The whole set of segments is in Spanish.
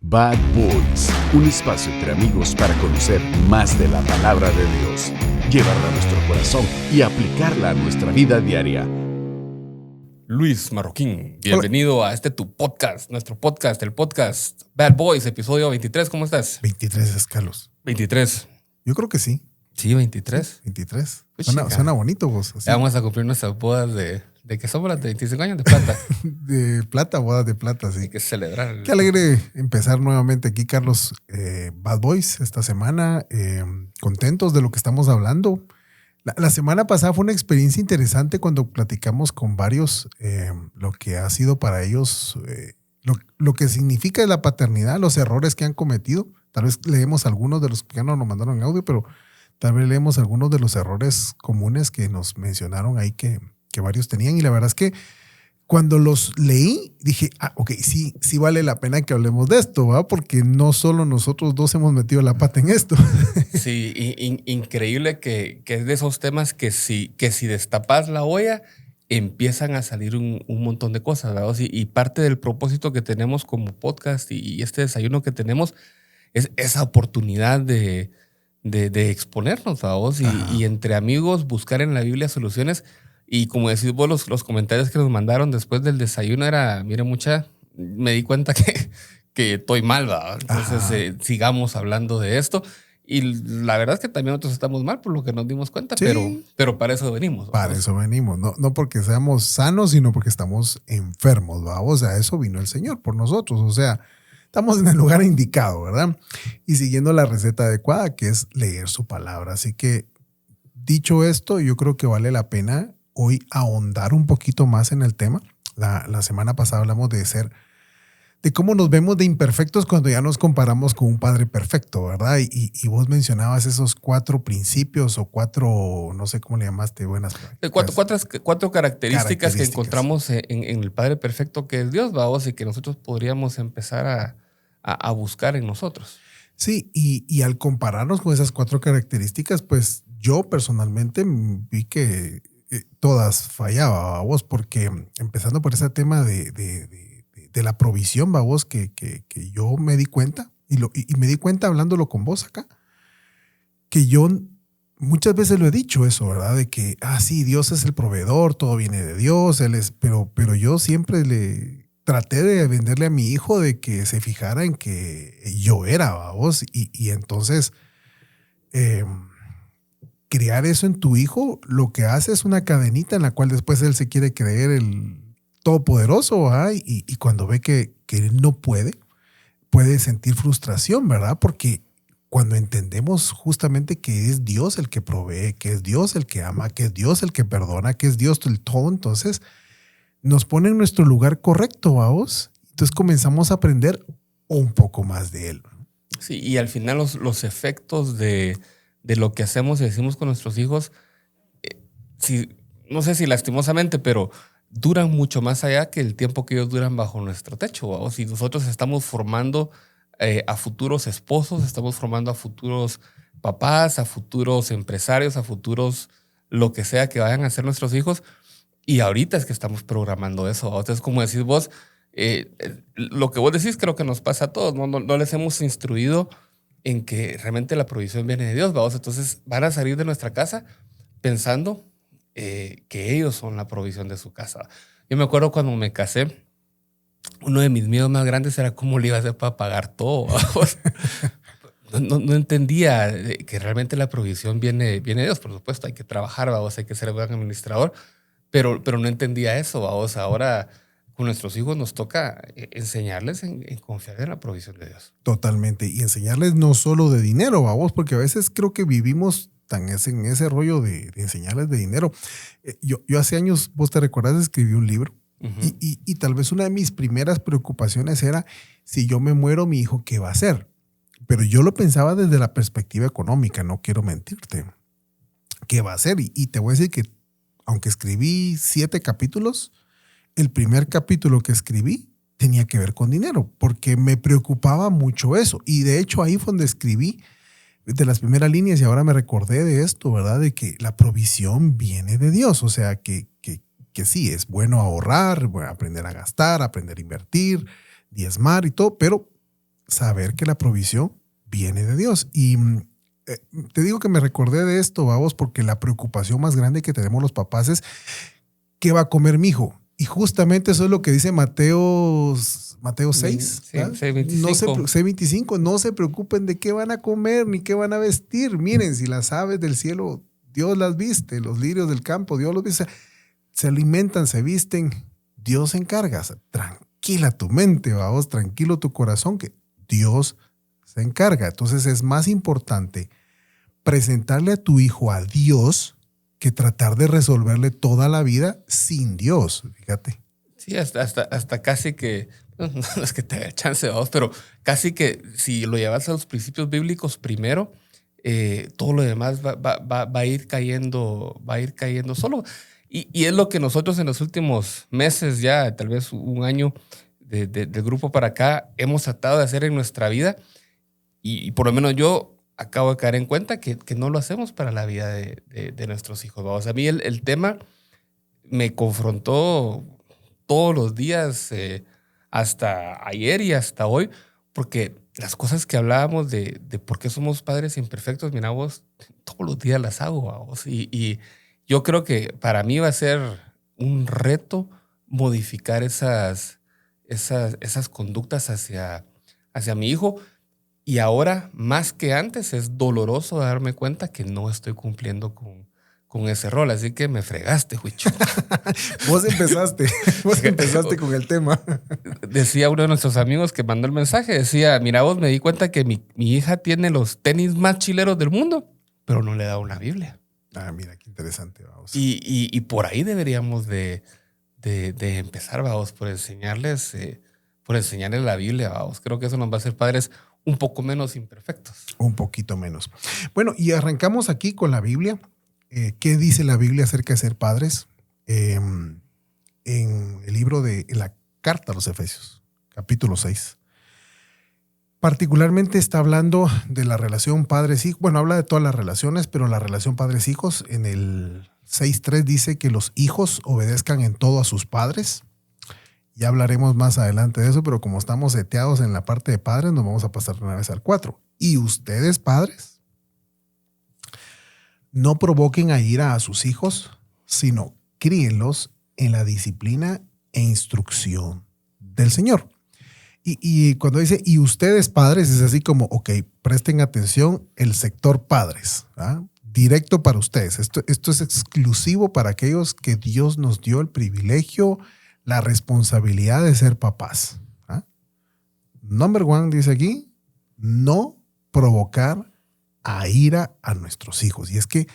Bad Boys, un espacio entre amigos para conocer más de la palabra de Dios, llevarla a nuestro corazón y aplicarla a nuestra vida diaria. Luis Marroquín, bienvenido a tu podcast, nuestro podcast, el podcast Bad Boys, episodio 23. ¿Cómo estás? 23 es, Carlos. 23. Yo creo que sí. Sí, 23. 23. Pues Suena bonito, vos. Así. Ya vamos a cumplir nuestras bodas de que somos las de 25 años de plata. De plata, bodas de plata, sí. Hay que celebrar. Qué alegre empezar nuevamente aquí, Carlos. Bad Boys esta semana. Contentos de lo que estamos hablando. La semana pasada fue una experiencia interesante cuando platicamos con varios lo que ha sido para ellos, lo que significa la paternidad, los errores que han cometido. Tal vez leemos algunos de los que ya no nos mandaron en audio, pero tal vez leemos algunos de los errores comunes que nos mencionaron ahí que varios tenían. Y la verdad es que cuando los leí, dije, ok, sí vale la pena que hablemos de esto, ¿va? Porque no solo nosotros dos hemos metido la pata en esto. Sí, increíble que es de esos temas que si destapas la olla, empiezan a salir un montón de cosas, ¿verdad? Y parte del propósito que tenemos como podcast y este desayuno que tenemos es esa oportunidad de exponernos, ¿verdad? Y entre amigos buscar en la Biblia soluciones. Y como decís vos, los comentarios que nos mandaron después del desayuno era, mire, me di cuenta que estoy mal, ¿verdad? Entonces sigamos hablando de esto. Y la verdad es que también nosotros estamos mal por lo que nos dimos cuenta, sí, pero para eso venimos. ¿Verdad? Para eso venimos, no porque seamos sanos, sino porque estamos enfermos, ¿verdad? O sea, eso vino el Señor por nosotros, o sea, estamos en el lugar indicado, ¿verdad? Y siguiendo la receta adecuada, que es leer su palabra. Así que, dicho esto, yo creo que vale la pena hoy ahondar un poquito más en el tema. La semana pasada hablamos de cómo nos vemos de imperfectos cuando ya nos comparamos con un Padre perfecto, ¿verdad? Y vos mencionabas esos 4 principios o 4, no sé cómo le llamaste, buenas prácticas. Cuatro características que encontramos en el Padre perfecto que es Dios, vamos, y que nosotros podríamos empezar a buscar en nosotros. Sí, y al compararnos con esas 4 características, pues yo personalmente vi que todas fallaba, vos, porque empezando por ese tema de la provisión, vos, que yo me di cuenta, y me di cuenta hablándolo con vos acá, que yo muchas veces lo he dicho eso, ¿verdad? De que, sí, Dios es el proveedor, todo viene de Dios, Él es, pero yo siempre le traté de venderle a mi hijo de que se fijara en que yo era, vos, y entonces crear eso en tu hijo, lo que hace es una cadenita en la cual después él se quiere creer el todopoderoso, ¿verdad? Y cuando ve que él no puede sentir frustración, ¿verdad? Porque cuando entendemos justamente que es Dios el que provee, que es Dios el que ama, que es Dios el que perdona, que es Dios el todo, entonces nos pone en nuestro lugar correcto, ¿vamos? Entonces comenzamos a aprender un poco más de Él. Sí, y al final los efectos de lo que hacemos y decimos con nuestros hijos, no sé si lastimosamente, pero duran mucho más allá que el tiempo que ellos duran bajo nuestro techo. ¿Vamos? Si nosotros estamos formando a futuros esposos, estamos formando a futuros papás, a futuros empresarios, a futuros lo que sea que vayan a ser nuestros hijos, y ahorita es que estamos programando eso. Entonces, como decís vos, lo que vos decís creo que nos pasa a todos. No les hemos instruido en que realmente la provisión viene de Dios, ¿vamos? Entonces van a salir de nuestra casa pensando que ellos son la provisión de su casa. Yo me acuerdo cuando me casé, uno de mis miedos más grandes era cómo le iba a hacer para pagar todo, ¿vamos? No entendía que realmente la provisión viene de Dios. Por supuesto, hay que trabajar, ¿vamos? Hay que ser buen administrador, pero no entendía eso, ¿vamos? Ahora con nuestros hijos nos toca enseñarles en confiar en la provisión de Dios. Totalmente. Y enseñarles no solo de dinero, vamos, porque a veces creo que vivimos tan en ese rollo de enseñarles de dinero. Yo hace años, vos te recordás, escribí un libro. Uh-huh. Y tal vez una de mis primeras preocupaciones era, si yo me muero, mi hijo, ¿qué va a hacer? Pero yo lo pensaba desde la perspectiva económica, no quiero mentirte. ¿Qué va a hacer? Y te voy a decir que, aunque escribí 7 capítulos, el primer capítulo que escribí tenía que ver con dinero, porque me preocupaba mucho eso. Y de hecho ahí fue donde escribí de las primeras líneas, y ahora me recordé de esto, ¿verdad? De que la provisión viene de Dios. O sea, que sí, es bueno ahorrar, aprender a gastar, aprender a invertir, diezmar y todo, pero saber que la provisión viene de Dios. Y te digo que me recordé de esto, vamos, porque la preocupación más grande que tenemos los papás es ¿qué va a comer mi hijo? Y justamente eso es lo que dice Mateo 6, Sí, 6:25. 6:25. No se preocupen de qué van a comer ni qué van a vestir. Miren, si las aves del cielo, Dios las viste, los lirios del campo, Dios los viste. Se alimentan, se visten, Dios se encarga. O sea, tranquila tu mente, vamos, tranquilo tu corazón, que Dios se encarga. Entonces es más importante presentarle a tu hijo a Dios que tratar de resolverle toda la vida sin Dios, fíjate. Sí, hasta casi que, no es que te dé chance, vamos, pero casi que si lo llevas a los principios bíblicos primero, todo lo demás va a ir cayendo solo. Y es lo que nosotros en los últimos meses, ya tal vez un año del grupo para acá, hemos tratado de hacer en nuestra vida. Y por lo menos yo acabo de caer en cuenta que no lo hacemos para la vida de nuestros hijos. Vamos, a mí el tema me confrontó todos los días, hasta ayer y hasta hoy, porque las cosas que hablábamos de por qué somos padres imperfectos, mira vos, todos los días las hago, vos. Y yo creo que para mí va a ser un reto modificar esas conductas hacia mi hijo. Y ahora, más que antes, es doloroso darme cuenta que no estoy cumpliendo con ese rol. Así que me fregaste, Huicho. Vos empezaste con el tema. Decía uno de nuestros amigos que mandó el mensaje, decía, mira vos, me di cuenta que mi hija tiene los tenis más chileros del mundo, pero no le da una Biblia. Ah, mira, qué interesante, vamos. Y por ahí deberíamos de empezar, vamos, por enseñarles la Biblia, vamos. Creo que eso nos va a hacer padres un poco menos imperfectos. Un poquito menos. Bueno, y arrancamos aquí con la Biblia. ¿Qué dice la Biblia acerca de ser padres? En el libro en la carta a los Efesios, capítulo 6. Particularmente está hablando de la relación padres-hijos. Bueno, habla de todas las relaciones, pero la relación padres-hijos en el 6.3 dice que los hijos obedezcan en todo a sus padres. Ya hablaremos más adelante de eso, pero como estamos seteados en la parte de padres, nos vamos a pasar una vez al 4. Y ustedes, padres, no provoquen a ira a sus hijos, sino críenlos en la disciplina e instrucción del Señor. Y cuando dice, y ustedes, padres, es así como, ok, presten atención, el sector padres, ¿ah? Directo para ustedes. Esto es exclusivo para aquellos que Dios nos dio el privilegio, la responsabilidad de ser papás. ¿Ah? Number 1 dice aquí, no provocar a ira a nuestros hijos. Y es que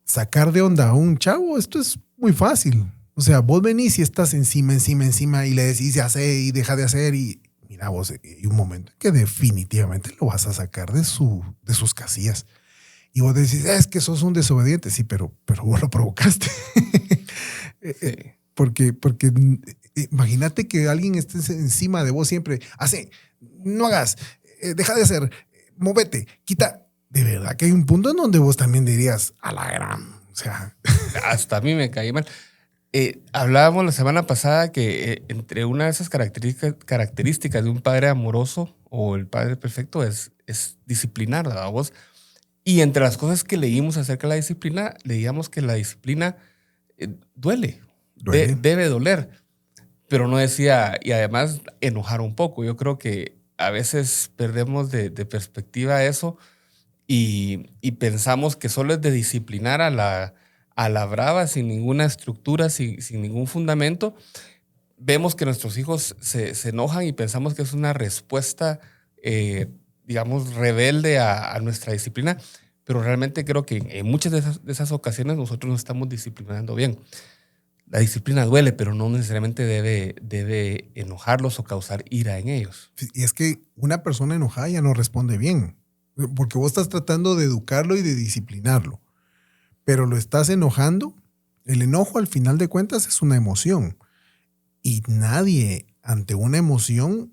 sacar de onda a un chavo, esto es muy fácil. O sea, vos venís y estás encima y le decís ya hace y deja de hacer y mira vos, hay un momento que definitivamente lo vas a sacar de sus casillas. Y vos decís, es que sos un desobediente. Sí, pero vos lo provocaste. Sí. Porque imagínate que alguien esté encima de vos siempre. No hagas, deja de hacer, móvete, quita. De verdad que hay un punto en donde vos también dirías, a la gran. O sea. Hasta a mí me caí mal. Hablábamos la semana pasada que entre una de esas características de un padre amoroso o el padre perfecto es disciplinar, ¿verdad? Vos. Y entre las cosas que leímos acerca de la disciplina, leíamos que la disciplina duele. Debe doler, pero no decía, y además enojar un poco. Yo creo que a veces perdemos de perspectiva eso y pensamos que solo es de disciplinar a la brava, sin ninguna estructura, sin ningún fundamento. Vemos que nuestros hijos se enojan y pensamos que es una respuesta, digamos, rebelde a nuestra disciplina, pero realmente creo que en muchas de esas ocasiones nosotros nos estamos disciplinando bien. La disciplina duele, pero no necesariamente debe enojarlos o causar ira en ellos. Y es que una persona enojada ya no responde bien, porque vos estás tratando de educarlo y de disciplinarlo, pero lo estás enojando. El enojo, al final de cuentas, es una emoción. Y nadie ante una emoción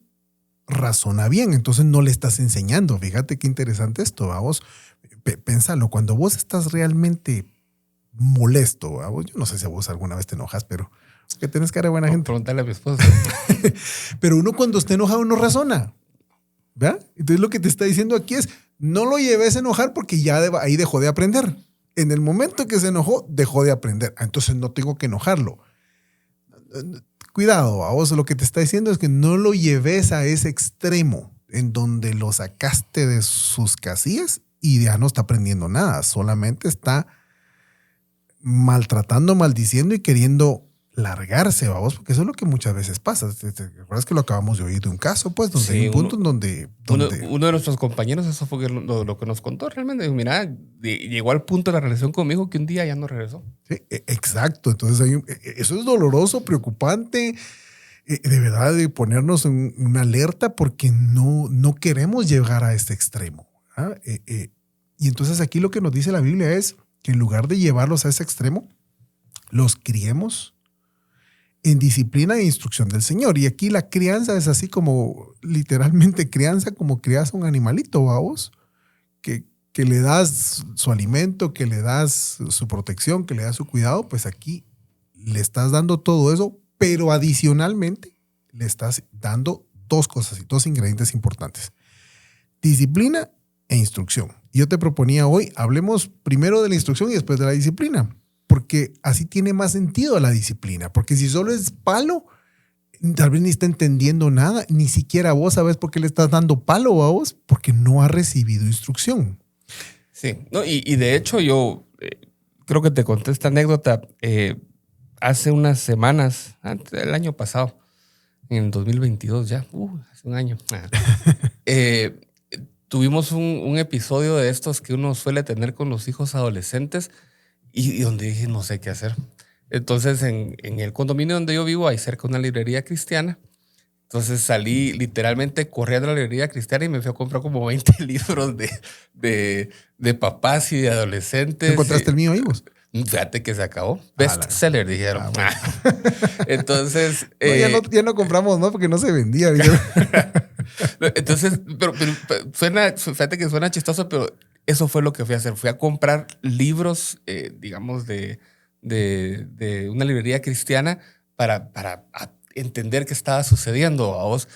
razona bien, entonces no le estás enseñando. Fíjate qué interesante esto, ¿va? Vos pensalo, cuando vos estás realmente molesto, ¿va? Yo no sé si a vos alguna vez te enojas, pero es que tenés cara de buena gente. Pregúntale a mi esposa. Pero uno cuando está enojado no razona. ¿verdad? Entonces lo que te está diciendo aquí es, no lo lleves a enojar porque ya ahí dejó de aprender. En el momento que se enojó, dejó de aprender. Entonces no tengo que enojarlo. Cuidado, a vos lo que te está diciendo es que no lo lleves a ese extremo en donde lo sacaste de sus casillas y ya no está aprendiendo nada. Solamente está maltratando, maldiciendo y queriendo largarse, vamos, porque eso es lo que muchas veces pasa. ¿Te acuerdas que lo acabamos de oír de un caso? Pues donde hay un punto en donde... Uno de nuestros compañeros, eso fue lo que nos contó realmente. Mira, llegó al punto de la relación conmigo que un día ya no regresó. Sí, exacto. Entonces eso es doloroso, preocupante, de verdad, de ponernos en una alerta porque no queremos llegar a este extremo. Y entonces aquí lo que nos dice la Biblia es que en lugar de llevarlos a ese extremo, los criemos en disciplina e instrucción del Señor. Y aquí la crianza es así como, literalmente crianza, como crias a un animalito, vamos, que le das su alimento, que le das su protección, que le das su cuidado, pues aquí le estás dando todo eso, pero adicionalmente le estás dando dos cosas, dos ingredientes importantes. Disciplina e instrucción. Yo te proponía hoy, hablemos primero de la instrucción y después de la disciplina. Porque así tiene más sentido la disciplina. Porque si solo es palo, tal vez ni está entendiendo nada. Ni siquiera vos sabes por qué le estás dando palo a vos, porque no ha recibido instrucción. Sí, no, y de hecho yo creo que te conté esta anécdota hace unas semanas, el año pasado, en 2022 ya, hace un año. Tuvimos un episodio de estos que uno suele tener con los hijos adolescentes y donde dije, no sé qué hacer. Entonces, en el condominio donde yo vivo hay cerca una librería cristiana. Entonces salí literalmente corriendo a la librería cristiana y me fui a comprar como 20 libros de papás y de adolescentes. ¿Encontraste el mío ahí vos? Fíjate que se acabó. Bestseller, dijeron. Bueno. Entonces... ya no compramos, ¿no? Porque no se vendía. Entonces, pero fíjate que suena chistoso, pero eso fue lo que fui a hacer. Fui a comprar libros, digamos, de una librería cristiana para entender qué estaba sucediendo a vos.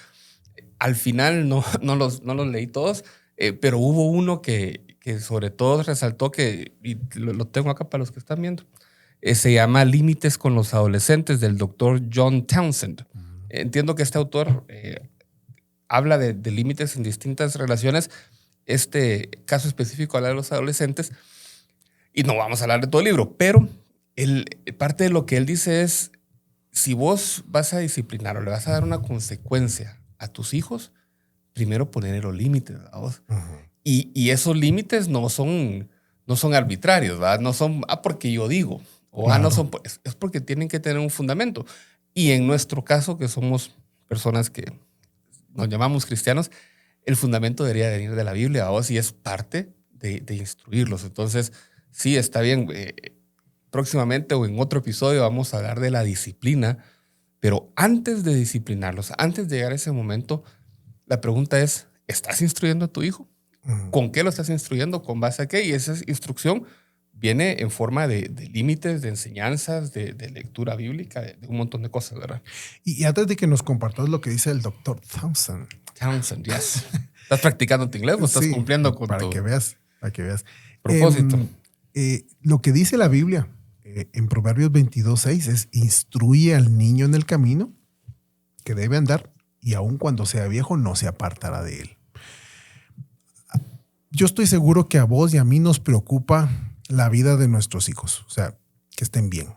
Al final no los leí todos, pero hubo uno que sobre todo resaltó y lo tengo acá para los que están viendo. Se llama Límites con los adolescentes, del doctor John Townsend. Entiendo que este autor habla de límites en distintas relaciones. Este caso específico habla de los adolescentes y no vamos a hablar de todo el libro, pero parte de lo que él dice es, si vos vas a disciplinar o le vas a dar una consecuencia a tus hijos, primero poner los límites, ¿verdad? Y esos límites no son arbitrarios, ¿verdad? No son, porque yo digo, o claro. No son, es porque tienen que tener un fundamento. Y en nuestro caso, que somos personas que nos llamamos cristianos, el fundamento debería venir de la Biblia, ¿verdad? Y es parte de instruirlos. Entonces, sí, está bien. Próximamente o en otro episodio vamos a hablar de la disciplina, pero antes de disciplinarlos, antes de llegar a ese momento, la pregunta es, ¿estás instruyendo a tu hijo? ¿Con qué lo estás instruyendo? ¿Con base a qué? Y esa instrucción viene en forma de límites, de enseñanzas, de lectura bíblica, de un montón de cosas, ¿verdad? Y antes de que nos compartas lo que dice el doctor Townsend. Townsend, yes. ¿Estás practicando tu inglés o estás cumpliendo con para tu que veas propósito? Lo que dice la Biblia en Proverbios 22:6 es: instruye al niño en el camino que debe andar y aun cuando sea viejo no se apartará de él. Yo estoy seguro que a vos y a mí nos preocupa la vida de nuestros hijos, o sea, que estén bien.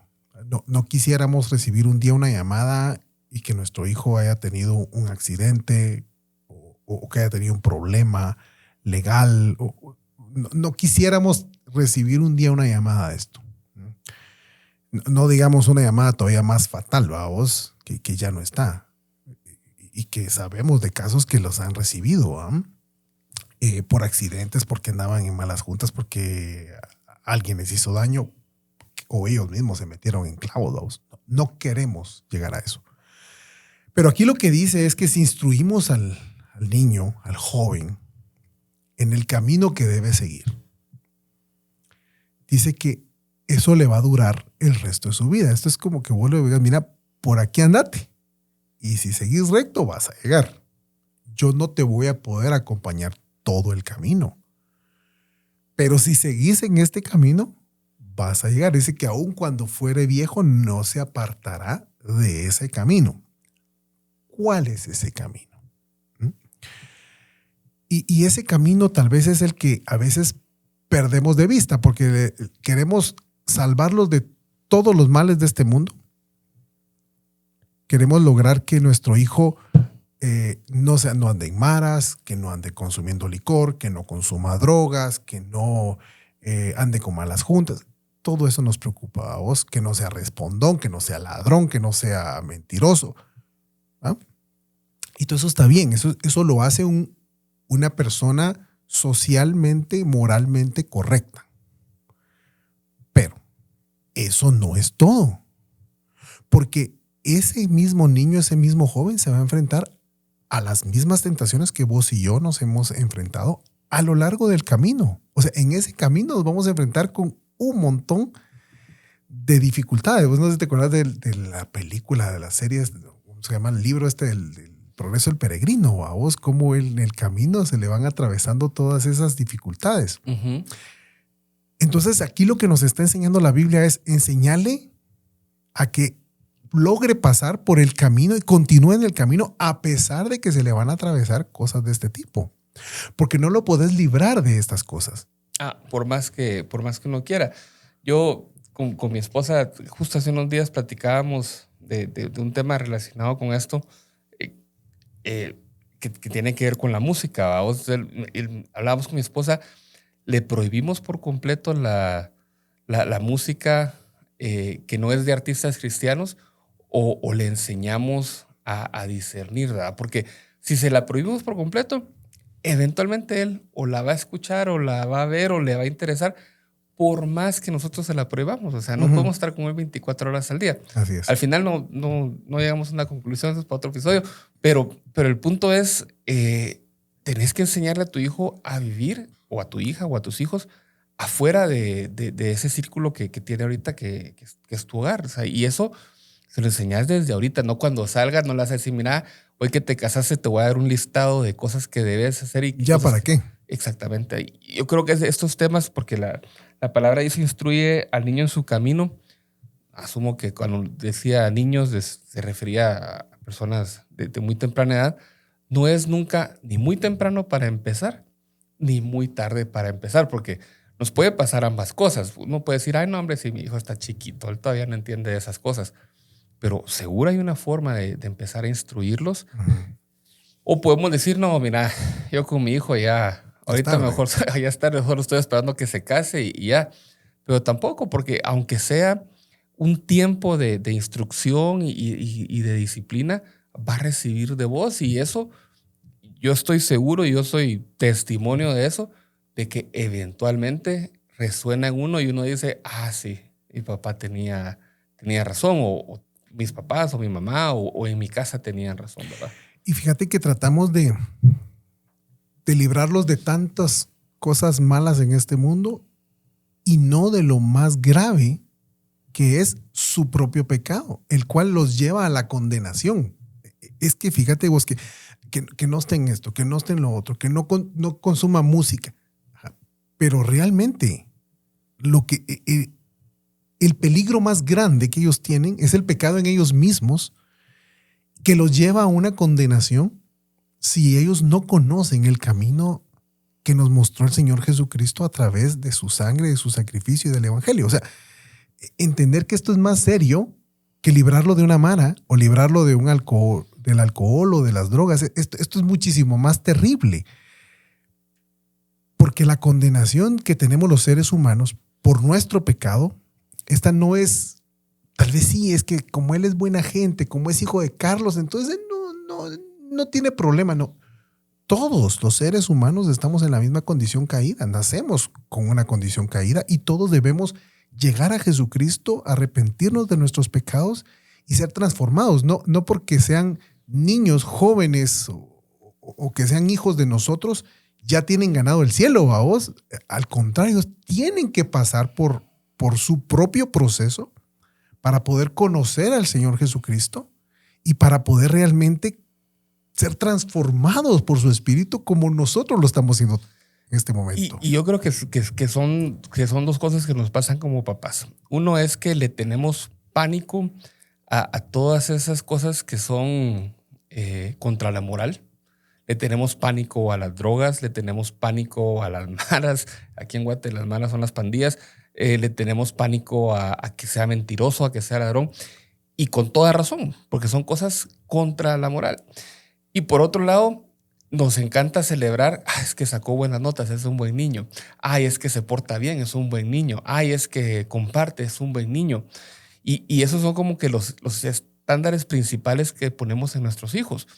No quisiéramos recibir un día una llamada y que nuestro hijo haya tenido un accidente o que haya tenido un problema legal. No quisiéramos recibir un día una llamada de esto. No digamos una llamada todavía más fatal, vos, que ya no está. Y que sabemos de casos que los han recibido, por accidentes, porque andaban en malas juntas, porque alguien les hizo daño o ellos mismos se metieron en clavos. No queremos llegar a eso. Pero aquí lo que dice es que si instruimos al niño, al joven, en el camino que debe seguir, dice que eso le va a durar el resto de su vida. Esto es como que vos le digas, mira, por aquí andate. Y si seguís recto, vas a llegar. yo no te voy a poder acompañar todo el camino. Pero si seguís en este camino, vas a llegar. Dice que aun cuando fuere viejo, no se apartará de ese camino. ¿Cuál es ese camino? Y ese camino tal vez es el que a veces perdemos de vista porque queremos salvarlos de todos los males de este mundo. Queremos lograr que nuestro hijo no ande en maras, que no ande consumiendo licor, que no consuma drogas, que no ande con malas juntas. Todo eso nos preocupa a vos, que no sea respondón, que no sea ladrón, que no sea mentiroso. ¿Ah? Y todo eso está bien, eso lo hace una persona socialmente, moralmente correcta. Pero eso no es todo. Porque ese mismo niño, ese mismo joven se va a enfrentar a las mismas tentaciones que vos y yo nos hemos enfrentado a lo largo del camino. O sea, en ese camino nos vamos a enfrentar con un montón de dificultades. Vos no sé si te acuerdas de la película, de las series, ¿cómo se llama? El libro del Progreso del Peregrino. A vos, cómo en el camino se le van atravesando todas esas dificultades. Uh-huh. Entonces, aquí lo que nos está enseñando la Biblia es enseñarle a que logre pasar por el camino y continúe en el camino a pesar de que se le van a atravesar cosas de este tipo. Porque no lo podés librar de estas cosas. Por más que uno quiera. Yo con mi esposa, justo hace unos días platicábamos de un tema relacionado con esto que tiene que ver con la música. Hablábamos con mi esposa, le prohibimos por completo la música que no es de artistas cristianos o le enseñamos a discernir, ¿verdad? Porque si se la prohibimos por completo, eventualmente él o la va a escuchar o la va a ver o le va a interesar por más que nosotros se la prohibamos. O sea, no podemos estar con él 24 horas al día. Así es. Al final no llegamos a una conclusión, eso es para otro episodio, pero el punto es, tenés que enseñarle a tu hijo a vivir, o a tu hija o a tus hijos, afuera de ese círculo que tiene ahorita que es tu hogar. O sea, y eso se lo enseñas desde ahorita, no cuando salgas, no le vas a decir, mira, hoy que te casaste te voy a dar un listado de cosas que debes hacer. ¿Ya para qué? Exactamente. Yo creo que estos temas, porque la palabra dice, instruye al niño en su camino. Asumo que cuando decía niños se refería a personas de muy temprana edad. No es nunca ni muy temprano para empezar, ni muy tarde para empezar, porque nos puede pasar ambas cosas. Uno puede decir, ay, no, hombre, si mi hijo está chiquito, él todavía no entiende esas cosas. Pero seguro hay una forma de empezar a instruirlos. Uh-huh. O podemos decir, no, mira, yo con mi hijo ya, ahorita mejor ya está, mejor estoy esperando que se case y ya. Pero tampoco, porque aunque sea un tiempo de instrucción y de disciplina, va a recibir de vos. Y eso, yo estoy seguro, yo soy testimonio de eso, de que eventualmente resuena en uno y uno dice, sí, mi papá tenía razón, o mis papás o mi mamá o en mi casa tenían razón, ¿verdad? Y fíjate que tratamos de librarlos de tantas cosas malas en este mundo y no de lo más grave que es su propio pecado, el cual los lleva a la condenación. Es que fíjate vos que no estén esto, que no estén lo otro, que no consuma música. Pero realmente el peligro más grande que ellos tienen es el pecado en ellos mismos, que los lleva a una condenación si ellos no conocen el camino que nos mostró el Señor Jesucristo a través de su sangre, de su sacrificio y del evangelio. O sea, entender que esto es más serio que librarlo de una mara o librarlo de del alcohol o de las drogas. Esto es muchísimo más terrible. Porque la condenación que tenemos los seres humanos por nuestro pecado, esta no es, tal vez sí, es que como él es buena gente, como es hijo de Carlos, entonces no tiene problema, no. Todos los seres humanos estamos en la misma condición caída, nacemos con una condición caída y todos debemos llegar a Jesucristo, arrepentirnos de nuestros pecados y ser transformados, no porque sean niños jóvenes o que sean hijos de nosotros, ya tienen ganado el cielo, a vos. Al contrario, tienen que pasar por su propio proceso para poder conocer al Señor Jesucristo y para poder realmente ser transformados por su espíritu como nosotros lo estamos haciendo en este momento. Y yo creo que son dos cosas que nos pasan como papás. Uno es que le tenemos pánico a todas esas cosas que son contra la moral. Le tenemos pánico a las drogas, le tenemos pánico a las maras. Aquí en Guate las maras son las pandillas. Le tenemos pánico a que sea mentiroso, a que sea ladrón. Y con toda razón, porque son cosas contra la moral. Y por otro lado, nos encanta celebrar, es que sacó buenas notas, es un buen niño. Ay, es que se porta bien, es un buen niño. Ay, es que comparte, es un buen niño. Y esos son como que los estándares principales que ponemos en nuestros hijos.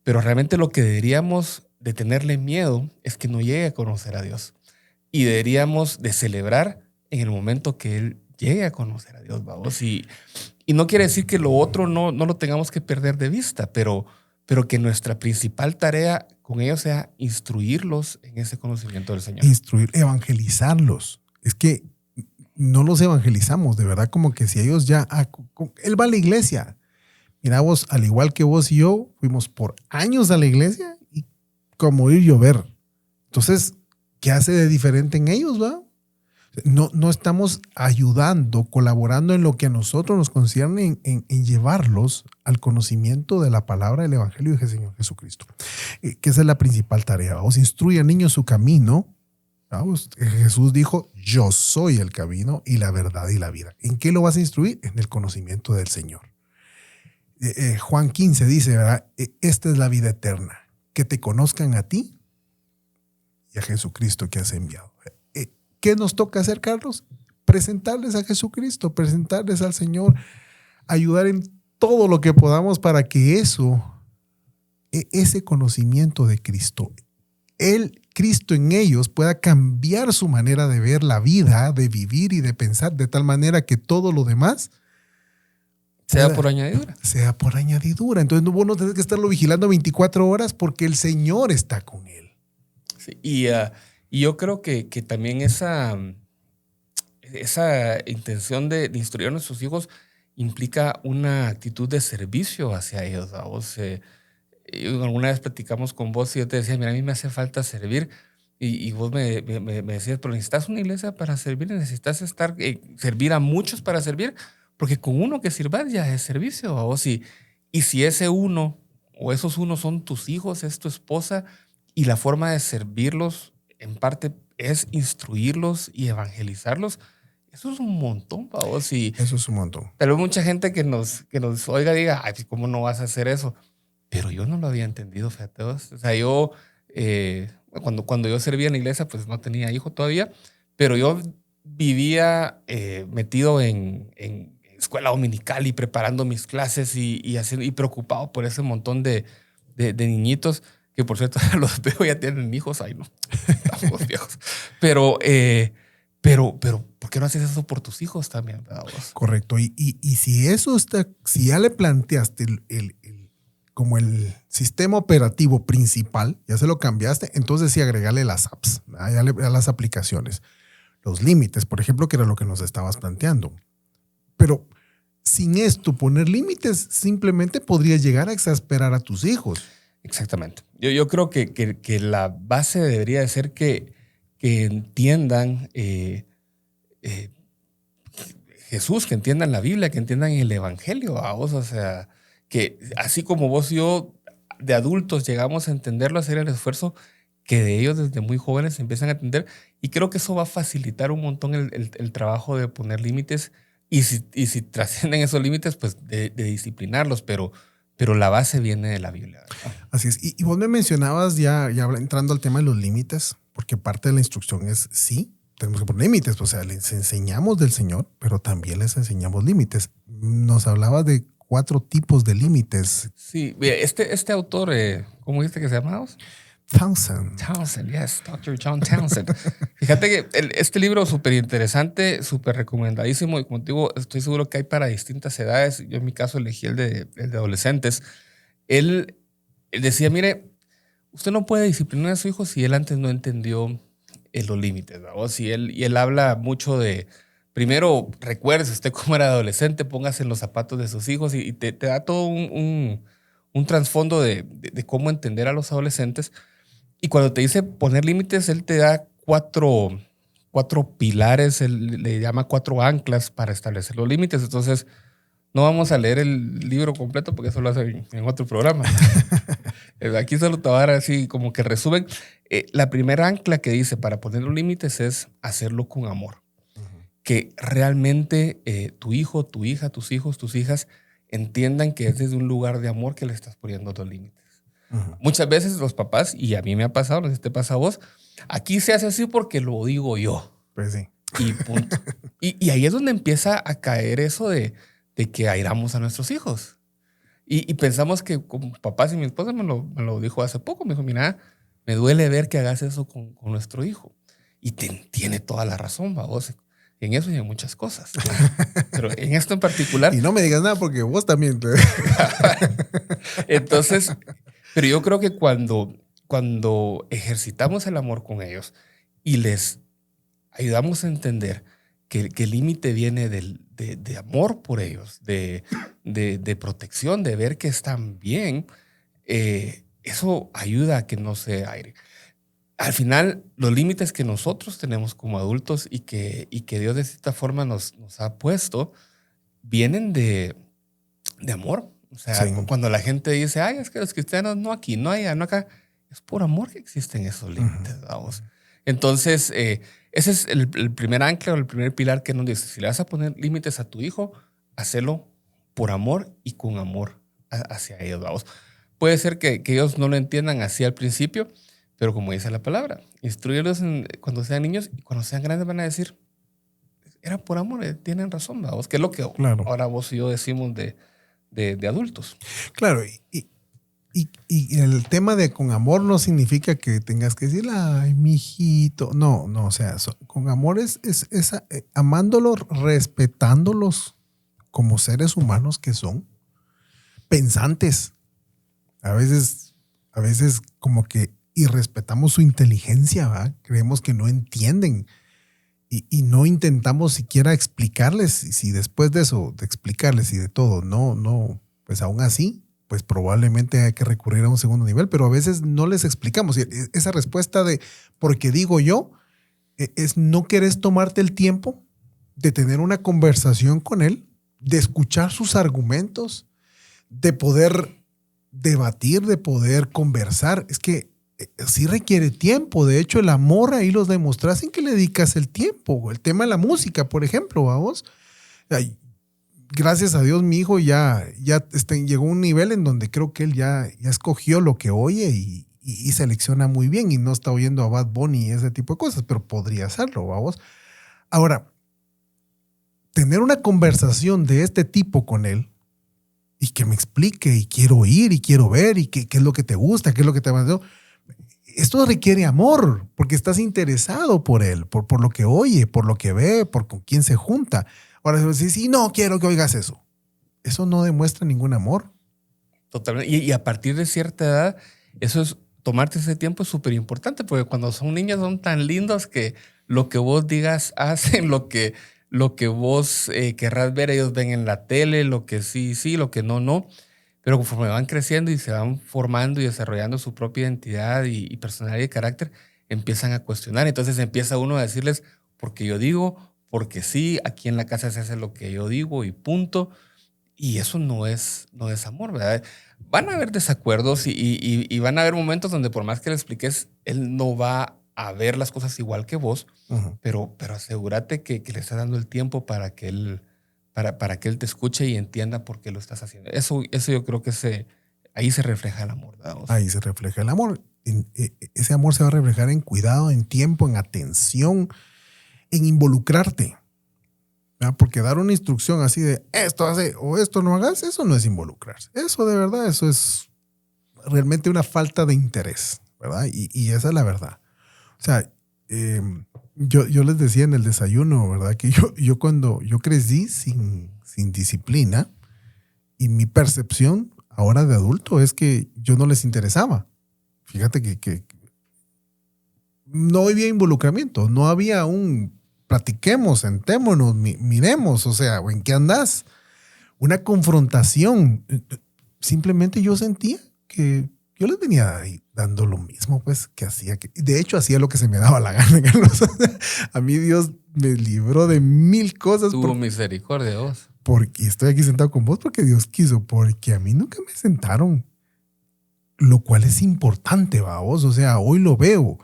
Pero realmente lo que deberíamos de tenerle miedo es que no llegue a conocer a Dios. Y deberíamos de celebrar en el momento que él llegue a conocer a Dios, vamos. Y no quiere decir que lo otro no lo tengamos que perder de vista, pero que nuestra principal tarea con ellos sea instruirlos en ese conocimiento del Señor. Instruir, evangelizarlos. Es que no los evangelizamos, de verdad, como que si ellos ya... él va a la iglesia. Mira vos, al igual que vos y yo, fuimos por años a la iglesia y como ir llover. Entonces, ¿qué hace de diferente en ellos, va? No estamos ayudando, colaborando en lo que a nosotros nos concierne en llevarlos al conocimiento de la palabra del Evangelio del Señor Jesucristo. Que esa es la principal tarea. Os instruye al niño su camino. Vamos, Jesús dijo, yo soy el camino y la verdad y la vida. ¿En qué lo vas a instruir? En el conocimiento del Señor. Juan 15 dice, ¿verdad? Esta es la vida eterna, que te conozcan a ti y a Jesucristo que has enviado. ¿Qué nos toca hacer, Carlos? Presentarles a Jesucristo, presentarles al Señor, ayudar en todo lo que podamos para que ese conocimiento de Cristo, Cristo en ellos pueda cambiar su manera de ver la vida, de vivir y de pensar, de tal manera que todo lo demás sea por añadidura. Sea por añadidura. Entonces vos no tenés que estarlo vigilando 24 horas porque el Señor está con él. Sí, y yo creo que también esa intención de instruir a nuestros hijos implica una actitud de servicio hacia ellos. Vos, alguna vez platicamos con vos y yo te decía, mira, a mí me hace falta servir. Y vos me decías, pero necesitas una iglesia para servir, necesitas servir a muchos para servir, porque con uno que sirvas ya es servicio. Vos, y si ese uno o esos unos son tus hijos, es tu esposa, y la forma de servirlos en parte es instruirlos y evangelizarlos, eso es un montón, vos. Y eso es un montón. Tal vez mucha gente que nos oiga diga, ay, ¿cómo no vas a hacer eso? Pero yo no lo había entendido, fíjate vos. O sea, yo, cuando yo servía en la iglesia, pues no tenía hijo todavía, pero yo vivía metido en escuela dominical y preparando mis clases y preocupado por ese montón de niñitos que, por cierto, los veo ya tienen hijos. Ay, no, estamos viejos. Pero, ¿por qué no haces eso por tus hijos también? Correcto. Y si eso está, si ya le planteaste como el sistema operativo principal, ya se lo cambiaste, entonces sí agregarle las apps, a las aplicaciones, los límites, por ejemplo, que era lo que nos estabas planteando. Pero sin esto, poner límites simplemente podría llegar a exasperar a tus hijos. Exactamente. Yo creo que la base debería de ser que entiendan Jesús, que entiendan la Biblia, que entiendan el Evangelio, vos. O sea, que así como vos y yo de adultos llegamos a entenderlo, hacer el esfuerzo que de ellos desde muy jóvenes empiezan a entender. Y creo que eso va a facilitar un montón el trabajo de poner límites. Y si trascienden esos límites, pues de disciplinarlos, pero la base viene de la Biblia, ¿verdad? Así es. Y vos me mencionabas ya entrando al tema de los límites, porque parte de la instrucción es sí, tenemos que poner límites. O sea, les enseñamos del Señor, pero también les enseñamos límites. Nos hablabas de 4 tipos de límites. Sí, este autor, ¿cómo dijiste que se llamaba? Townsend, yes, Dr. John Townsend. Fíjate que este libro es súper interesante, súper recomendadísimo, y como te digo, estoy seguro que hay para distintas edades. Yo en mi caso elegí el de adolescentes. Él decía, mire, usted no puede disciplinar a su hijo si él antes no entendió los límites, ¿verdad? Y él habla mucho de, primero, recuerde usted cómo era adolescente, póngase en los zapatos de sus hijos y te da todo un un trasfondo de cómo entender a los adolescentes. Y cuando te dice poner límites, él te da cuatro pilares, él le llama 4 anclas para establecer los límites. Entonces, no vamos a leer el libro completo porque eso lo hace en otro programa. Aquí solo te voy a dar así como que resumen. La primera ancla que dice para poner los límites es hacerlo con amor. Que realmente tu hijo, tu hija, tus hijos, tus hijas entiendan que es desde un lugar de amor que le estás poniendo los límites. Muchas veces los papás, y a mí me ha pasado, no sé si te pasa a vos, aquí se hace así porque lo digo yo. Pues sí. Y punto. y ahí es donde empieza a caer eso de que airamos a nuestros hijos. Y pensamos que como papás, y mi esposa me lo dijo hace poco, me dijo, mira, me duele ver que hagas eso con nuestro hijo. Y tiene toda la razón, vos. En eso y en muchas cosas. Pero en esto en particular. Y no me digas nada porque vos también. Entonces, pero yo creo que cuando ejercitamos el amor con ellos y les ayudamos a entender que el límite viene de amor por ellos, de protección, de ver que están bien, eso ayuda a que no se aire. Al final, los límites que nosotros tenemos como adultos y que Dios de cierta forma nos ha puesto, vienen de amor. O sea, sí. Cuando la gente dice, ay, es que los cristianos no aquí, no allá, no acá, es por amor que existen esos límites, vamos. Entonces, ese es el primer ancla o el primer pilar que nos dice, si le vas a poner límites a tu hijo, hacelo por amor y con amor hacia ellos, vamos. Puede ser que ellos no lo entiendan así al principio, pero como dice la palabra, instruirlos cuando sean niños y cuando sean grandes van a decir, era por amor, tienen razón, vamos, que es lo que ahora vos y yo decimos de adultos. Claro, y el tema de con amor no significa que tengas que decir, ay, mijito. No, o sea, con amor es amándolos, respetándolos como seres humanos que son, pensantes. A veces como que irrespetamos su inteligencia, ¿va? Creemos que no entienden y no intentamos siquiera explicarles. Y si después de eso, de explicarles y de todo, no, pues aún así, pues probablemente hay que recurrir a un segundo nivel, pero a veces no les explicamos. Y esa respuesta de porque digo yo es no querés tomarte el tiempo de tener una conversación con él, de escuchar sus argumentos, de poder debatir, de poder conversar. Es que sí requiere tiempo. De hecho, el amor ahí los demostras en que le dedicas el tiempo. El tema de la música, por ejemplo, vamos. Gracias a Dios, mi hijo ya llegó a un nivel en donde creo que él ya escogió lo que oye y selecciona muy bien y no está oyendo a Bad Bunny y ese tipo de cosas, pero podría hacerlo, vamos. Ahora, tener una conversación de este tipo con él y que me explique y quiero oír y quiero ver y qué es lo que te gusta, qué es lo que te mandó. Esto requiere amor porque estás interesado por él, por lo que oye, por lo que ve, por con quién se junta. Ahora, si no quiero que oigas eso, eso no demuestra ningún amor. Totalmente. Y a partir de cierta edad, eso es, tomarte ese tiempo es súper importante porque cuando son niños son tan lindos que lo que vos digas hacen, lo que vos querrás ver, ellos ven en la tele, lo que sí, lo que no. Pero conforme van creciendo y se van formando y desarrollando su propia identidad y personalidad y carácter, empiezan a cuestionar. Entonces empieza uno a decirles, porque yo digo, porque sí, aquí en la casa se hace lo que yo digo y punto. Y eso no es amor, ¿verdad? Van a haber desacuerdos y van a haber momentos donde por más que le expliques, él no va a ver las cosas igual que vos, pero asegúrate que le estás dando el tiempo para que él te escuche y entienda por qué lo estás haciendo. Eso yo creo que ahí se refleja el amor, ¿verdad? Ahí se refleja el amor. Ese amor se va a reflejar en cuidado, en tiempo, en atención, en involucrarte. ¿Verdad? Porque dar una instrucción así de esto hace o esto no hagas, eso no es involucrarse. Eso de verdad, eso es realmente una falta de interés, ¿verdad? Y esa es la verdad. O sea, yo les decía en el desayuno, ¿verdad? Que yo cuando yo crecí sin disciplina y mi percepción ahora de adulto es que yo no les interesaba. Fíjate que no había involucramiento, no había platiquemos, sentémonos, miremos, o sea, ¿en qué andás? Una confrontación. simplemente yo sentía que yo les venía ahí dando lo mismo, pues, que hacía. De hecho, hacía lo que se me daba la gana, Carlos. A mí Dios me libró de mil cosas. Tuvo misericordia de vos. Porque estoy aquí sentado con vos porque Dios quiso, porque a mí nunca me sentaron. Lo cual es importante, vos. O sea, hoy lo veo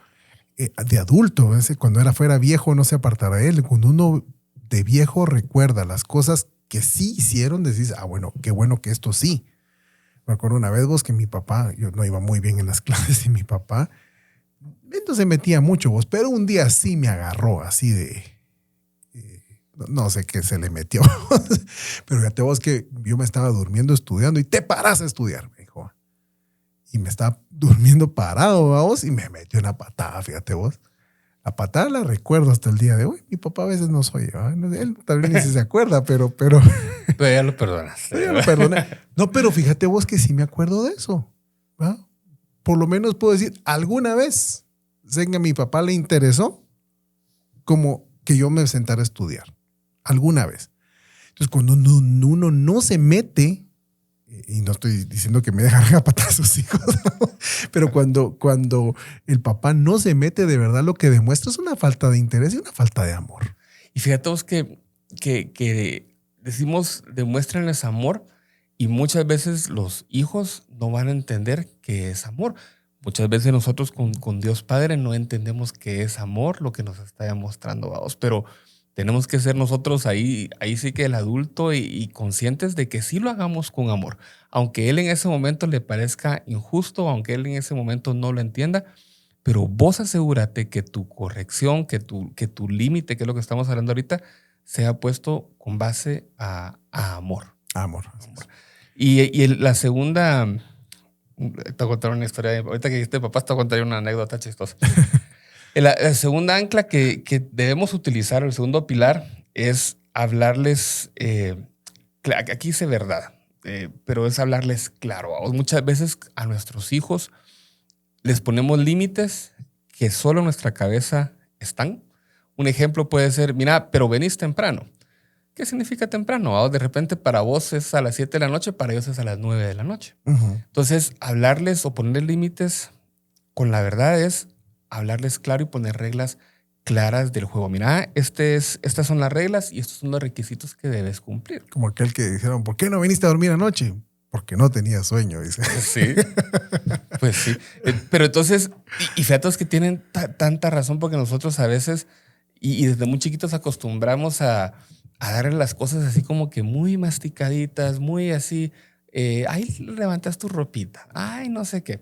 de adulto. Cuando era fuera viejo no se apartará de él. Cuando uno de viejo recuerda las cosas que sí hicieron, decís, bueno, qué bueno que esto sí. Me acuerdo una vez vos que mi papá, yo no iba muy bien en las clases y mi papá, entonces se metía mucho vos, pero un día sí me agarró así de, no sé qué se le metió, pero fíjate vos que yo me estaba durmiendo estudiando y te paras a estudiar, me dijo. Y me estaba durmiendo parado vos y me metió una patada, fíjate vos. La patada la recuerdo hasta el día de hoy. Mi papá a veces no soy yo. Él también ni si se acuerda, pero ya lo perdonas. Ya lo perdoné. No, pero fíjate vos que sí me acuerdo de eso. ¿Va? Por lo menos puedo decir, alguna vez sé que a mi papá le interesó como que yo me sentara a estudiar. Alguna vez. Entonces, cuando uno no se mete, y no estoy diciendo que me dejan a patar a sus hijos, pero cuando el papá no se mete de verdad, lo que demuestra es una falta de interés y una falta de amor. Y fíjate vos que decimos, demuéstrenles amor, y muchas veces los hijos no van a entender qué es amor. Muchas veces nosotros con Dios Padre no entendemos qué es amor, lo que nos está demostrando, vamos, pero tenemos que ser nosotros ahí sí que el adulto y conscientes de que sí lo hagamos con amor. Aunque él en ese momento le parezca injusto, aunque él en ese momento no lo entienda, pero vos asegúrate que tu corrección, que tu límite, que es lo que estamos hablando ahorita, sea puesto con base a amor. Amor. Y la segunda, te voy a contar una historia. Ahorita que dijiste papá, te voy a contar una anécdota chistosa. La segunda ancla que debemos utilizar, el segundo pilar, es hablarles, aquí dice verdad, pero es hablarles claro. Muchas veces a nuestros hijos les ponemos límites que solo en nuestra cabeza están. Un ejemplo puede ser, mira, pero venís temprano. ¿Qué significa temprano? De repente para vos es a las 7 de la noche, para ellos es a las 9 de la noche. Uh-huh. Entonces, hablarles o ponerles límites con la verdad es hablarles claro y poner reglas claras del juego. Mira, estas son las reglas y estos son los requisitos que debes cumplir. Como aquel que dijeron, ¿por qué no viniste a dormir anoche? Porque no tenía sueño, dice. Sí, pues sí. Pero entonces, y fíjate que tienen tanta razón, porque nosotros a veces, y desde muy chiquitos acostumbramos a darle las cosas así como que muy masticaditas, muy así, ay, levantas tu ropita, ay, no sé qué.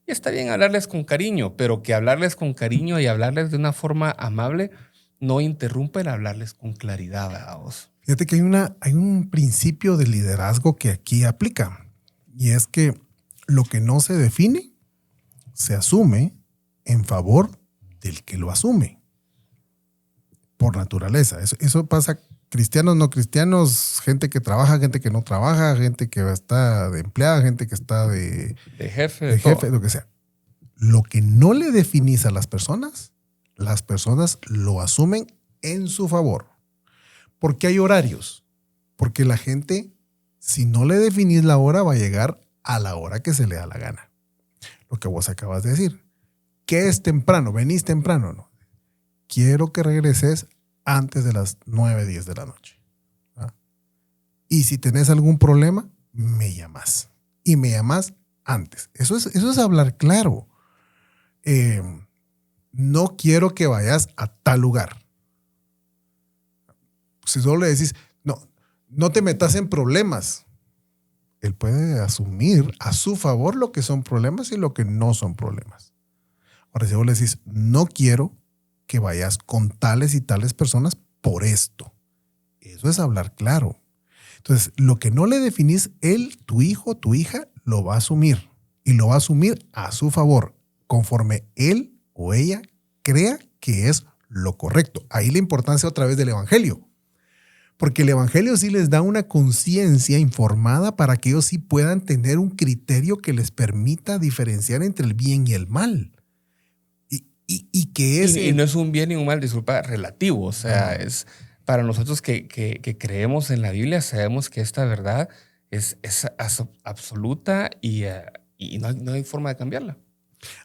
Y está bien hablarles con cariño, pero que hablarles con cariño y hablarles de una forma amable no interrumpe el hablarles con claridad, ¿verdad vos? Fíjate que hay un principio de liderazgo que aquí aplica, y es que lo que no se define se asume en favor del que lo asume. Por naturaleza. Eso pasa cristianos, no cristianos, gente que trabaja, gente que no trabaja, gente que está de empleada, gente que está de jefe, lo que sea. Lo que no le definís a las personas lo asumen en su favor. ¿Por qué hay horarios? Porque la gente, si no le definís la hora, va a llegar a la hora que se le da la gana. Lo que vos acabas de decir. ¿Qué es temprano? ¿Venís temprano? No. Quiero que regreses antes de las 9, 10 de la noche. ¿Ah? Y si tenés algún problema, me llamas. Y me llamas antes. Eso es hablar claro. No quiero que vayas a tal lugar. Si solo le decís, no te metas en problemas. Él puede asumir a su favor lo que son problemas y lo que no son problemas. Ahora, si vos le decís, no quiero que vayas con tales y tales personas por esto. Eso es hablar claro. Entonces, lo que no le definís, él, tu hijo, tu hija, lo va a asumir. Y lo va a asumir a su favor, conforme él o ella crea que es lo correcto. Ahí la importancia otra vez del evangelio. Porque el evangelio sí les da una conciencia informada para que ellos sí puedan tener un criterio que les permita diferenciar entre el bien y el mal. Y que es... Y no es un bien ni un mal, disculpa, relativo. O sea, es para nosotros que creemos en la Biblia, sabemos que esta verdad es absoluta y no hay forma de cambiarla.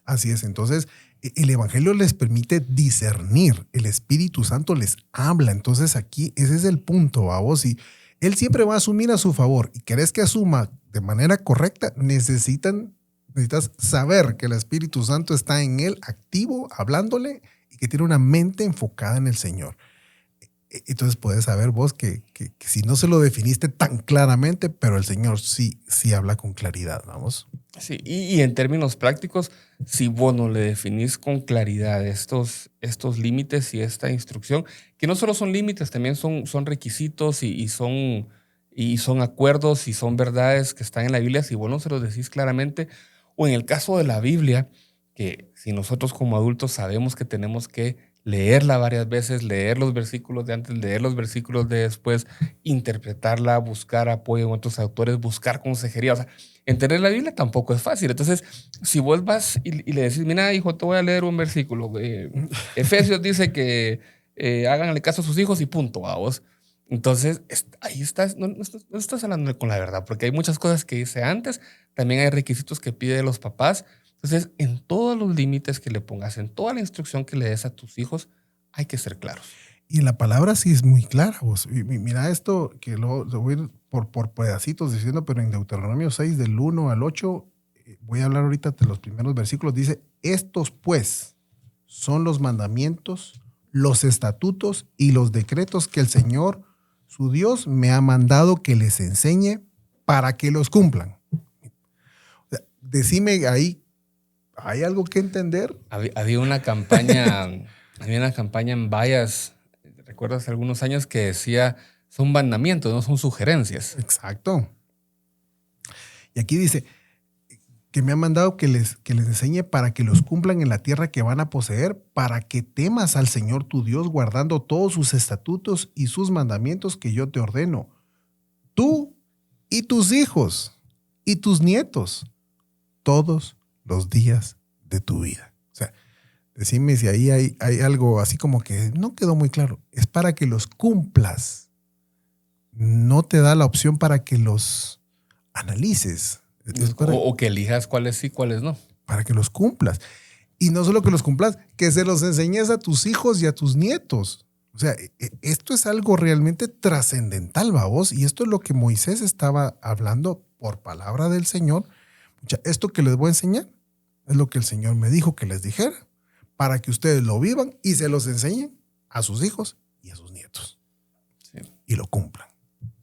Así es. Entonces, el evangelio les permite discernir. El Espíritu Santo les habla. Entonces, aquí ese es el punto, vos. Y él siempre va a asumir a su favor. Y querés que asuma de manera correcta, necesitas saber que el Espíritu Santo está en él, activo, hablándole, y que tiene una mente enfocada en el Señor. Entonces puedes saber vos que si no se lo definiste tan claramente, pero el Señor sí habla con claridad, vamos. Sí, y en términos prácticos, si vos no le definís con claridad estos límites y esta instrucción, que no solo son límites, también son requisitos y son acuerdos y son verdades que están en la Biblia, si vos no se los decís claramente, o en el caso de la Biblia, que si nosotros como adultos sabemos que tenemos que leerla varias veces, leer los versículos de antes, leer los versículos de después, interpretarla, buscar apoyo en otros autores, buscar consejería. O sea, entender la Biblia tampoco es fácil. Entonces, si vos vas y le decís, mira, hijo, te voy a leer un versículo. Efesios dice que háganle caso a sus hijos y punto, a vos. Entonces, ahí estás, no estás hablando con la verdad, porque hay muchas cosas que dice antes, también hay requisitos que pide los papás. Entonces, en todos los límites que le pongas, en toda la instrucción que le des a tus hijos, hay que ser claros. Y la palabra sí es muy clara, vos. Mira esto, que lo voy a ir por pedacitos diciendo, pero en Deuteronomio 6, del 1 al 8, voy a hablar ahorita de los primeros versículos, dice, estos pues son los mandamientos, los estatutos y los decretos que el Señor, su Dios, me ha mandado que les enseñe para que los cumplan. Decime ahí, ¿hay algo que entender? Había una campaña en Vallas, recuerdo hace algunos años, que decía, son mandamientos, no son sugerencias. Exacto. Y aquí dice que me ha mandado que les enseñe para que los cumplan en la tierra que van a poseer, para que temas al Señor tu Dios guardando todos sus estatutos y sus mandamientos que yo te ordeno. Tú y tus hijos y tus nietos, todos los días de tu vida. O sea, decime si ahí hay algo así como que no quedó muy claro. Es para que los cumplas. No te da la opción para que los analices. O que elijas cuáles sí, cuáles no. Para que los cumplas. Y no solo que los cumplas, que se los enseñes a tus hijos y a tus nietos. O sea, esto es algo realmente trascendental, vos. Y esto es lo que Moisés estaba hablando por palabra del Señor. Esto que les voy a enseñar es lo que el Señor me dijo que les dijera, para que ustedes lo vivan y se los enseñen a sus hijos y a sus nietos. Sí. Y lo cumplan.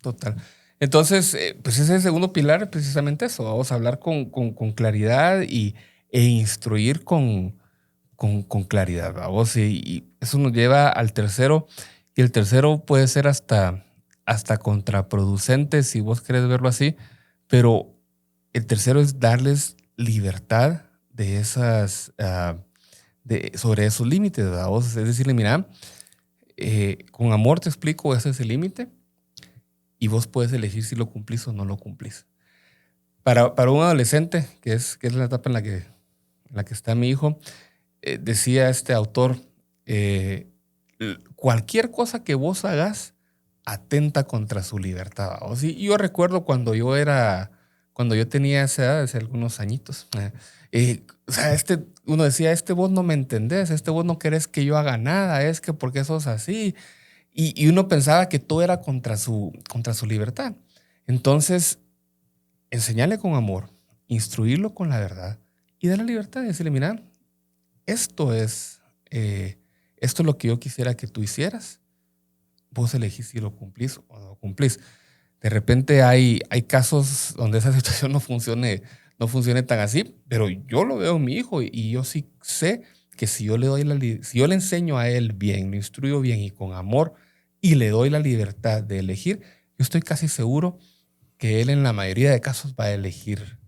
Total. Entonces, pues ese es el segundo pilar, precisamente eso. Vamos a hablar con claridad e instruir con claridad. ¿Vamos? Y eso nos lleva al tercero. Y el tercero puede ser hasta contraproducente, si vos querés verlo así. Pero el tercero es darles libertad de sobre esos límites. ¿Vamos? Es decirle, mira, con amor te explico, ese es el límite. Y vos puedes elegir si lo cumplís o no lo cumplís. Para un adolescente, que es la etapa en la que está mi hijo, decía este autor, cualquier cosa que vos hagas atenta contra su libertad. O sea, yo recuerdo cuando yo tenía esa edad, hace algunos añitos, o sea, uno decía, vos no me entendés, vos no querés que yo haga nada, es que porque sos así. Y uno pensaba que todo era contra su libertad. Entonces, enseñarle con amor, instruirlo con la verdad y darle libertad y decirle, mira, esto es lo que yo quisiera que tú hicieras. Vos elegís si lo cumplís o no lo cumplís. De repente hay casos donde esa situación no funcione tan así, pero yo lo veo en mi hijo y yo sí sé que si yo le enseño a él bien, lo instruyo bien y con amor, y le doy la libertad de elegir, yo estoy casi seguro que él en la mayoría de casos va a elegir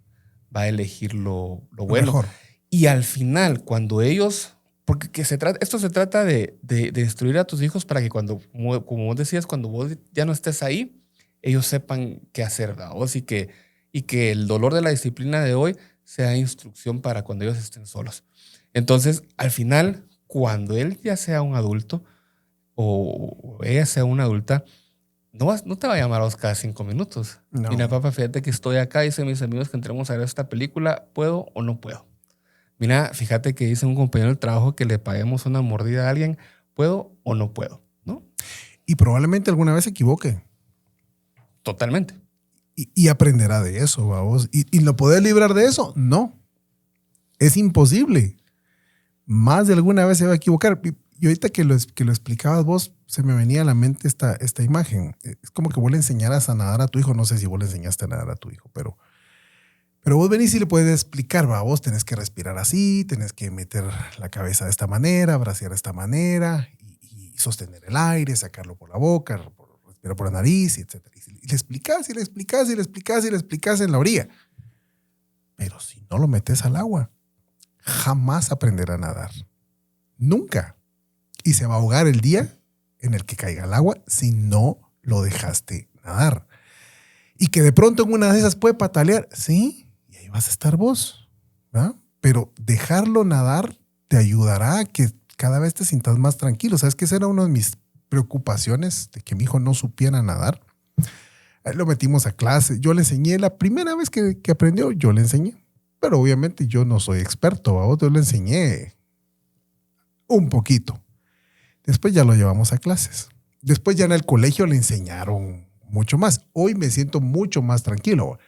lo bueno. Mejor. Y al final, cuando ellos, porque esto se trata de instruir a tus hijos para que cuando, como vos decías, cuando vos ya no estés ahí, ellos sepan qué hacer, ¿verdad? Y que el dolor de la disciplina de hoy sea instrucción para cuando ellos estén solos. Entonces, al final, cuando él ya sea un adulto, o ella sea una adulta, no te va a llamar a vos cada 5 minutos. No. Mira, papá, fíjate que estoy acá, dicen mis amigos que entremos a ver esta película, ¿puedo o no puedo? Mira, fíjate que dice un compañero del trabajo que le paguemos una mordida a alguien, ¿puedo o no puedo? ¿No? Y probablemente alguna vez se equivoque. Totalmente. Y aprenderá de eso, vamos. ¿Y lo podés librar de eso? No. Es imposible. Más de alguna vez se va a equivocar. Y ahorita que lo explicabas vos, se me venía a la mente esta imagen. Es como que vos le enseñaras a nadar a tu hijo. No sé si vos le enseñaste a nadar a tu hijo, pero vos venís y le puedes explicar, va, vos tenés que respirar así, tenés que meter la cabeza de esta manera, bracear de esta manera y sostener el aire, sacarlo por la boca, respirar por la nariz, etc. Y le explicás, y le explicás, y le explicás, y le explicás en la orilla. Pero si no lo metes al agua, jamás aprenderá a nadar. Nunca. Y se va a ahogar el día en el que caiga al agua si no lo dejaste nadar. Y que de pronto en una de esas puede patalear. Sí, y ahí vas a estar vos, ¿verdad? Pero dejarlo nadar te ayudará a que cada vez te sientas más tranquilo. ¿Sabes qué? Esa era una de mis preocupaciones, de que mi hijo no supiera nadar. Ahí lo metimos a clase. Yo le enseñé, la primera vez que aprendió, yo le enseñé. Pero obviamente yo no soy experto. A otro le enseñé un poquito. Después ya lo llevamos a clases. Después ya en el colegio le enseñaron mucho más. Hoy me siento mucho más tranquilo.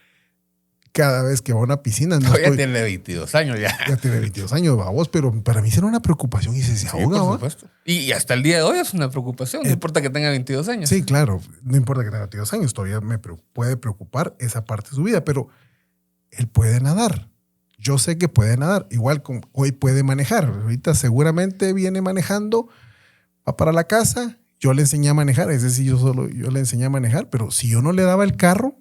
Cada vez que va a una piscina... No, ya tiene 22 años ya. Ya tiene 22 años, vos, pero para mí era una preocupación y se ahoga. Sí, por supuesto. Y hasta el día de hoy es una preocupación. No importa que tenga 22 años. Sí, claro. No importa que tenga 22 años. Todavía me puede preocupar esa parte de su vida, pero él puede nadar. Yo sé que puede nadar. Igual hoy puede manejar. Ahorita seguramente viene manejando, va para la casa. Yo le enseñé a manejar. Es decir, yo le enseñé a manejar, pero si yo no le daba el carro,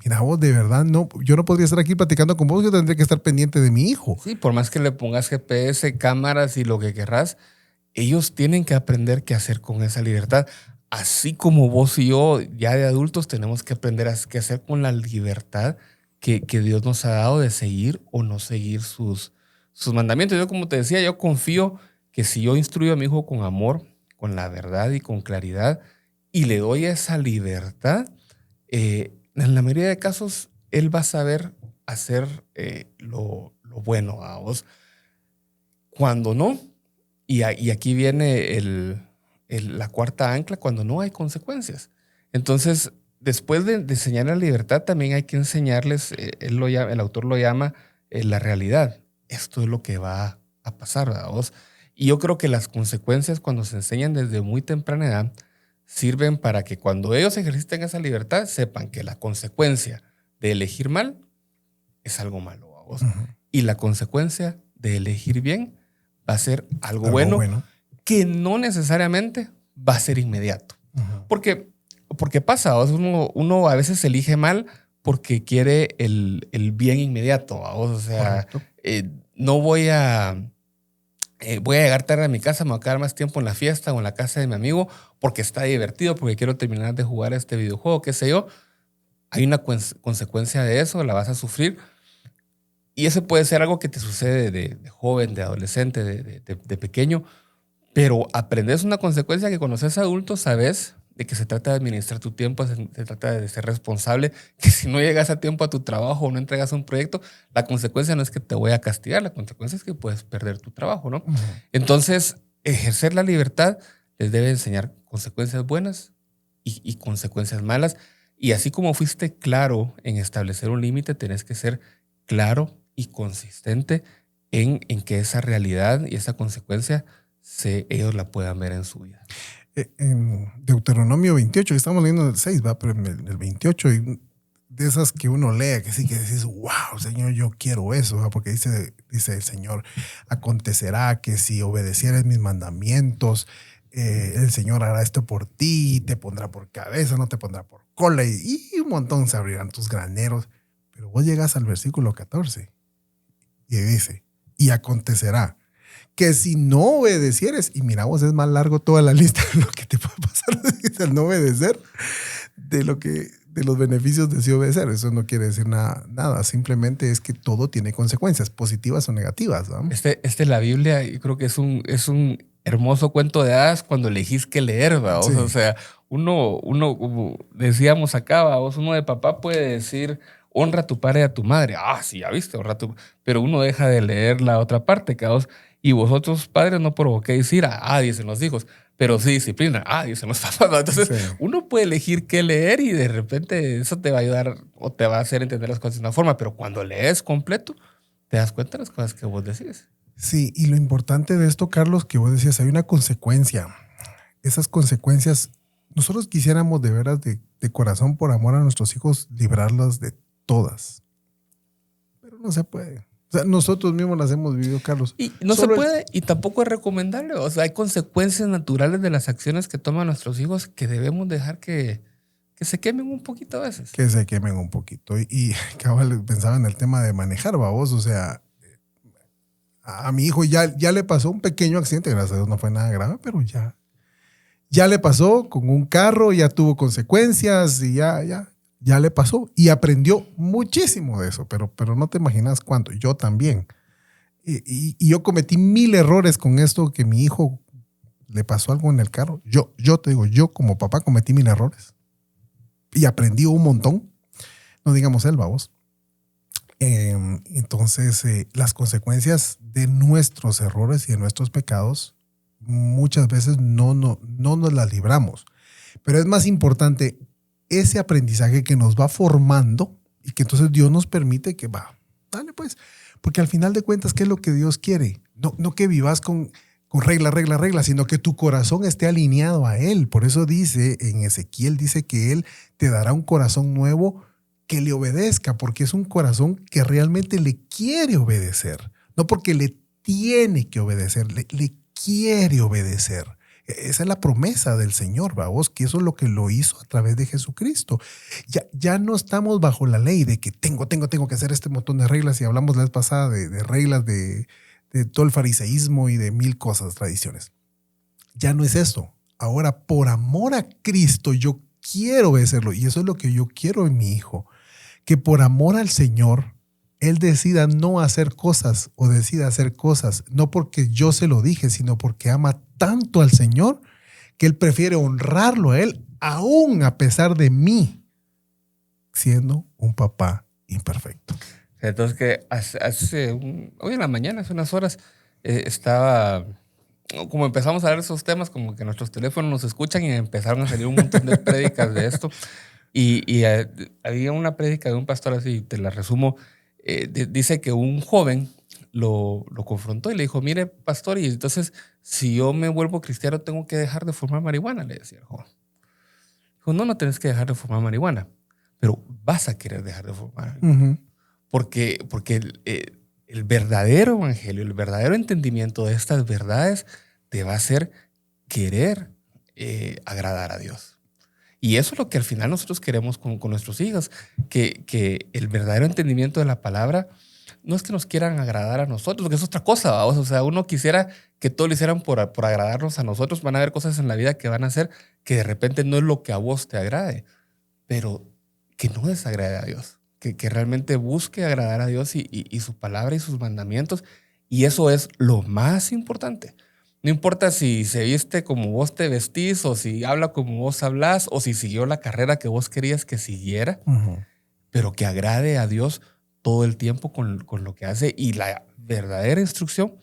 mira vos, de verdad, no, yo no podría estar aquí platicando con vos, yo tendría que estar pendiente de mi hijo. Sí, por más que le pongas GPS, cámaras y lo que querrás, ellos tienen que aprender qué hacer con esa libertad. Así como vos y yo, ya de adultos, tenemos que aprender qué hacer con la libertad que Dios nos ha dado de seguir o no seguir sus mandamientos. Yo, como te decía, yo confío que si yo instruyo a mi hijo con amor, con la verdad y con claridad, y le doy esa libertad, en la mayoría de casos, él va a saber hacer lo bueno a vos. Cuando no, y aquí viene la cuarta ancla, cuando no hay consecuencias. Entonces, después de enseñar la libertad, también hay que enseñarles, el autor lo llama la realidad. Esto es lo que va a pasar a vos. Y yo creo que las consecuencias, cuando se enseñan desde muy temprana edad, sirven para que cuando ellos ejerciten esa libertad, sepan que la consecuencia de elegir mal es algo malo a vos. Uh-huh. Y la consecuencia de elegir bien va a ser algo bueno, que no necesariamente va a ser inmediato. Uh-huh. Porque pasa, vos, uno a veces elige mal porque quiere el bien inmediato. Vos, o sea, no voy a llegar tarde a mi casa, me voy a quedar más tiempo en la fiesta o en la casa de mi amigo porque está divertido, porque quiero terminar de jugar este videojuego, qué sé yo. Hay una consecuencia de eso, la vas a sufrir. Y eso puede ser algo que te sucede de joven, de adolescente, de pequeño, pero aprendes una consecuencia que cuando seas adulto sabes de que se trata de administrar tu tiempo, se trata de ser responsable, que si no llegas a tiempo a tu trabajo o no entregas un proyecto, la consecuencia no es que te voy a castigar, la consecuencia es que puedes perder tu trabajo, ¿no? Uh-huh. Entonces, ejercer la libertad les debe enseñar consecuencias buenas y consecuencias malas. Y así como fuiste claro en establecer un límite, tenés que ser claro y consistente en que esa realidad y esa consecuencia ellos la puedan ver en su vida. En Deuteronomio 28, que estamos leyendo el 6, ¿va? Pero en el 28, de esas que uno lee, que sí que dices, wow, Señor, yo quiero eso, ¿va? Porque dice el Señor, acontecerá que si obedecieres mis mandamientos, el Señor hará esto por ti, te pondrá por cabeza, no te pondrá por cola, y un montón se abrirán tus graneros. Pero vos llegas al versículo 14 y dice, y acontecerá que si no obedecieres, y mira vos, es más largo toda la lista de lo que te puede pasar al no obedecer, de los beneficios de sí obedecer. Eso no quiere decir nada. Simplemente es que todo tiene consecuencias, positivas o negativas, ¿no? La Biblia, yo creo que es un hermoso cuento de hadas cuando elegís qué leer, ¿va? Sí. O sea, uno como decíamos acá, vos, uno de papá puede decir, honra a tu padre y a tu madre. Ah, sí, ya viste, honra a tu... Pero uno deja de leer la otra parte, cabos. Y vosotros, padres, no provoquéis ira. Ah, dicen los hijos. Pero sí disciplina. Ah, dicen los papás. Entonces, Sí. uno puede elegir qué leer y de repente eso te va a ayudar o te va a hacer entender las cosas de una forma. Pero cuando lees completo, te das cuenta de las cosas que vos decís. Sí, y lo importante de esto, Carlos, que vos decías, hay una consecuencia. Esas consecuencias, nosotros quisiéramos de veras, de corazón, por amor a nuestros hijos, librarlas de todas. Pero no se puede. O sea, nosotros mismos las hemos vivido, Carlos. Y no se puede y tampoco es recomendable. O sea, hay consecuencias naturales de las acciones que toman nuestros hijos que debemos dejar que se quemen un poquito a veces. Que se quemen un poquito. Y cabal, pensaba en el tema de manejar, babos. O sea, a mi hijo ya le pasó un pequeño accidente, gracias a Dios no fue nada grave, pero ya le pasó con un carro, ya tuvo consecuencias y ya le pasó. Y aprendió muchísimo de eso, pero no te imaginas cuánto. Yo también. Y yo cometí 1000 errores con esto, que mi hijo le pasó algo en el carro. Yo te digo, yo como papá cometí 1000 errores. Y aprendí un montón. No digamos él, vamos. Entonces, las consecuencias de nuestros errores y de nuestros pecados muchas veces no nos las libramos. Pero es más importante ese aprendizaje que nos va formando y que entonces Dios nos permite que dale pues. Porque al final de cuentas, ¿qué es lo que Dios quiere? No que vivas con regla, sino que tu corazón esté alineado a Él. Por eso dice en Ezequiel, dice que Él te dará un corazón nuevo que le obedezca, porque es un corazón que realmente le quiere obedecer. No porque le tiene que obedecer, le quiere obedecer. Esa es la promesa del Señor, vos, que eso es lo que lo hizo a través de Jesucristo. Ya no estamos bajo la ley de que tengo que hacer este montón de reglas, y hablamos la vez pasada de reglas de todo el fariseísmo y de 1000 cosas, tradiciones. Ya no es eso. Ahora, por amor a Cristo, yo quiero obedecerlo, y eso es lo que yo quiero en mi hijo, que por amor al Señor, Él decida no hacer cosas o decida hacer cosas, no porque yo se lo dije, sino porque ama tanto al Señor que Él prefiere honrarlo a Él, aún a pesar de mí, siendo un papá imperfecto. Entonces, que hoy en la mañana, hace unas horas, estaba, como empezamos a ver esos temas, como que nuestros teléfonos nos escuchan y empezaron a salir un montón de prédicas de esto. Y había una prédica de un pastor, así te la resumo, dice que un joven lo confrontó y le dijo, mire, pastor, y entonces si yo me vuelvo cristiano tengo que dejar de fumar marihuana, le decía el joven. Dijo, no tienes que dejar de fumar marihuana, pero vas a querer dejar de fumar. Uh-huh. Porque el verdadero evangelio, el verdadero entendimiento de estas verdades te va a hacer querer agradar a Dios. Y eso es lo que al final nosotros queremos con nuestros hijos, que el verdadero entendimiento de la palabra no es que nos quieran agradar a nosotros, porque es otra cosa, ¿vamos? O sea, uno quisiera que todo lo hicieran por agradarnos a nosotros. Van a haber cosas en la vida que van a hacer que de repente no es lo que a vos te agrade, pero que no desagrade a Dios, que realmente busque agradar a Dios y su palabra y sus mandamientos. Y eso es lo más importante. No importa si se viste como vos te vestís, o si habla como vos hablás, o si siguió la carrera que vos querías que siguiera, Uh-huh. pero que agrade a Dios todo el tiempo con lo que hace. Y la verdadera instrucción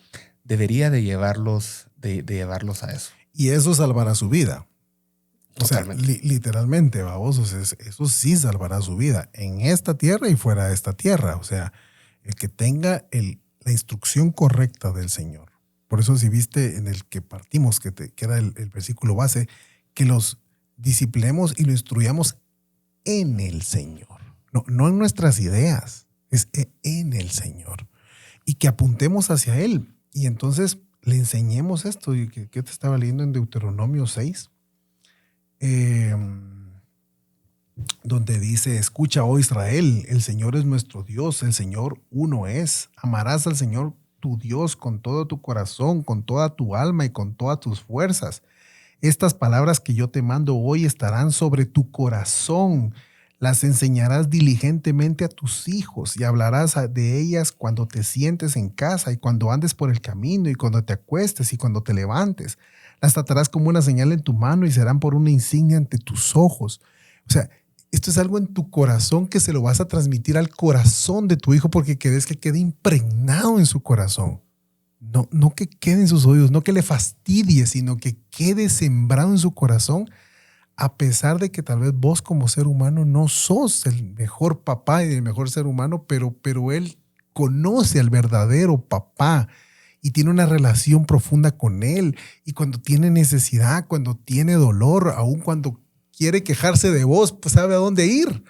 debería de llevarlos a eso. Y eso salvará su vida. Totalmente. O sea, literalmente, vamos, o sea, eso sí salvará su vida en esta tierra y fuera de esta tierra. O sea, el que tenga la instrucción correcta del Señor. Por eso, si viste en el que partimos, que era el versículo base, que los disciplinemos y lo instruyamos en el Señor. No en nuestras ideas, es en el Señor. Y que apuntemos hacia Él. Y entonces le enseñemos esto. Y que te estaba leyendo en Deuteronomio 6. Donde dice, escucha, oh Israel, el Señor es nuestro Dios, el Señor uno es. Amarás al Señor tu Dios con todo tu corazón, con toda tu alma y con todas tus fuerzas. Estas palabras que yo te mando hoy estarán sobre tu corazón. Las enseñarás diligentemente a tus hijos y hablarás de ellas cuando te sientes en casa y cuando andes por el camino y cuando te acuestes y cuando te levantes. Las tratarás como una señal en tu mano y serán por una insignia ante tus ojos. O sea, esto es algo en tu corazón que se lo vas a transmitir al corazón de tu hijo porque querés que quede impregnado en su corazón. No que quede en sus oídos, no que le fastidie, sino que quede sembrado en su corazón, a pesar de que tal vez vos como ser humano no sos el mejor papá y el mejor ser humano, pero él conoce al verdadero papá y tiene una relación profunda con él. Y cuando tiene necesidad, cuando tiene dolor, aun cuando quiere quejarse de vos, pues sabe a dónde ir.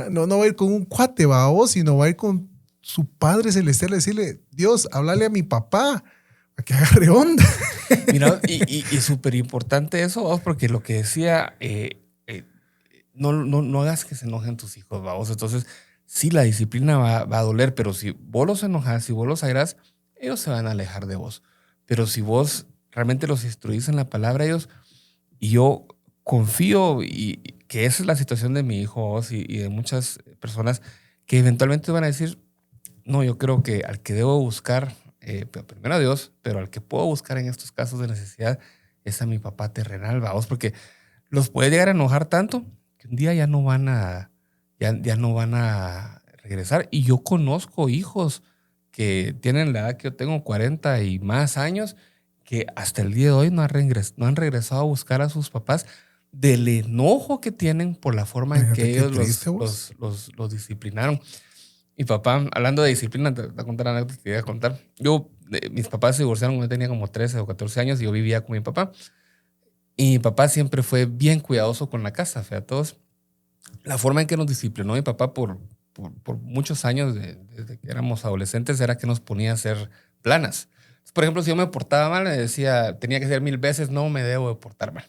No va a ir con un cuate, va a vos, sino va a ir con su Padre Celestial, decirle, Dios, háblale a mi papá, a que agarre onda. Mira, y súper importante eso, vamos, porque lo que decía, no hagas que se enojen tus hijos, vamos. Entonces, sí, la disciplina va a doler, pero si vos los enojas, si vos los airás, ellos se van a alejar de vos. Pero si vos realmente los instruís en la palabra, ellos, y yo confío y que esa es la situación de mi hijo, vos, y de muchas personas que eventualmente van a decir, no, yo creo que al que debo buscar, primero a Dios, pero al que puedo buscar en estos casos de necesidad es a mi papá terrenal, vamos, porque los puede llegar a enojar tanto que un día ya no van a regresar. Y yo conozco hijos que tienen la edad que yo tengo, 40 y más años, que hasta el día de hoy no han regresado a buscar a sus papás del enojo que tienen por la forma en que ellos los disciplinaron. Mi papá, hablando de disciplina, te voy a contar una anécdota que quería contar. Mis papás se divorciaron cuando yo tenía como 13 o 14 años y yo vivía con mi papá. Y mi papá siempre fue bien cuidadoso con la casa, todos. La forma en que nos disciplinó mi papá por muchos años, desde que éramos adolescentes, era que nos ponía a hacer planas. Por ejemplo, si yo me portaba mal, me decía, tenía que ser 1000 veces, no me debo de portar mal.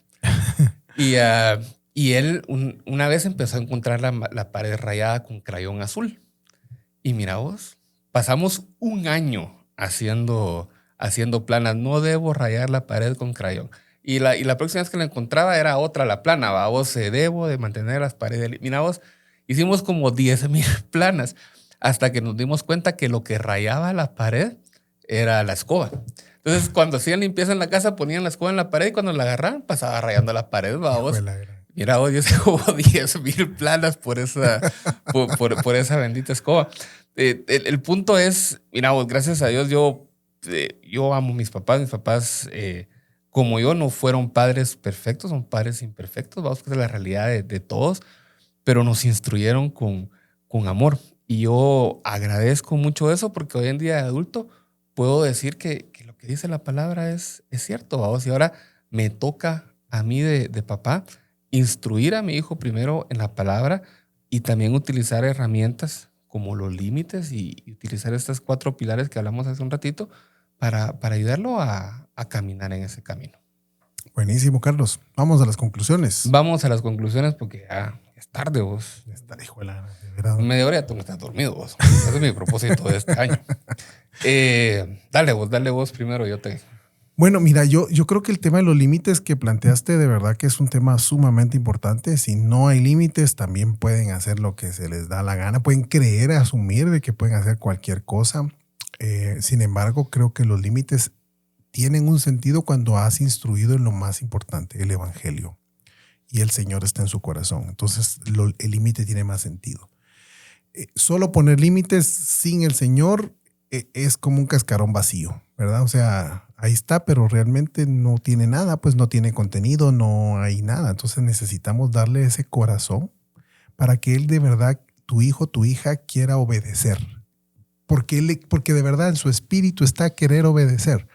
Y él una vez empezó a encontrar la pared rayada con crayón azul. Y mira vos, pasamos un año haciendo planas. No debo rayar la pared con crayón. Y la próxima vez que la encontraba era otra, la plana. Va vos, debo de mantener las paredes. Mira vos, hicimos como 10,000 planas hasta que nos dimos cuenta que lo que rayaba la pared era la escoba. Entonces, cuando hacían limpieza en la casa, ponían la escoba en la pared y cuando la agarraban, pasaba rayando la pared. Va vos. Mira vos, yo hice como 10,000 planas por esa bendita escoba. El punto es, mira vos, gracias a Dios, yo amo a mis papás. Mis papás, como yo, no fueron padres perfectos, son padres imperfectos. Vamos, que es la realidad de todos, pero nos instruyeron con amor. Y yo agradezco mucho eso porque hoy en día de adulto puedo decir que lo que dice la palabra es cierto. Vamos, y ahora me toca a mí de papá instruir a mi hijo primero en la palabra y también utilizar herramientas como los límites y utilizar estas 4 pilares que hablamos hace un ratito para ayudarlo a caminar en ese camino. Buenísimo, Carlos. Vamos a las conclusiones. Vamos a las conclusiones porque ya es tarde, vos. Ya está, hijo de la verdad. Media hora ya tú no estás dormido, vos. Ese es mi propósito de este año. Dale vos primero, yo te... Bueno, mira, yo creo que el tema de los límites que planteaste de verdad que es un tema sumamente importante. Si no hay límites, también pueden hacer lo que se les da la gana. Pueden creer, asumir de que pueden hacer cualquier cosa. Sin embargo, creo que los límites tienen un sentido cuando has instruido en lo más importante, el evangelio. Y el Señor está en su corazón. Entonces, el límite tiene más sentido. Solo poner límites sin el Señor es como un cascarón vacío, ¿verdad? O sea, ahí está, pero realmente no tiene nada, pues no tiene contenido, no hay nada. Entonces necesitamos darle ese corazón para que él de verdad, tu hijo, tu hija, quiera obedecer. Porque de verdad en su espíritu está a querer obedecer.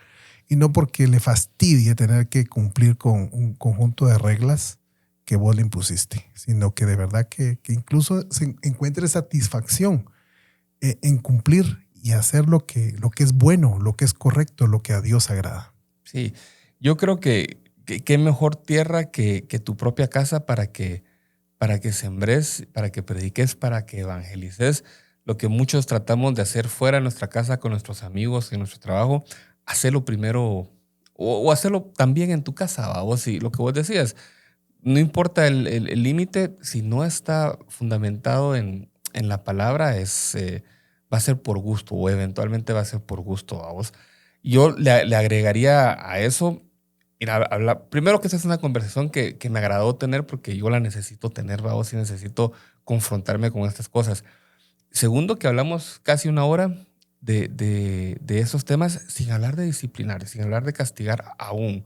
Y no porque le fastidie tener que cumplir con un conjunto de reglas que vos le impusiste, sino que de verdad que incluso se encuentre satisfacción en cumplir y hacer lo que es bueno, lo que es correcto, lo que a Dios agrada. Sí, yo creo que qué mejor tierra que tu propia casa para que sembres, para que prediques, para que evangelices. Lo que muchos tratamos de hacer fuera de nuestra casa con nuestros amigos, en nuestro trabajo, hacerlo primero o hacerlo también en tu casa. Vos, y lo que vos decías, no importa el límite, si no está fundamentado en la palabra, va a ser por gusto o eventualmente va a ser por gusto a vos. Yo le agregaría a eso, mira, primero que esta es una conversación que me agradó tener porque yo la necesito tener, vos, y necesito confrontarme con estas cosas. Segundo, que hablamos casi una hora de esos temas sin hablar de disciplinar, sin hablar de castigar aún.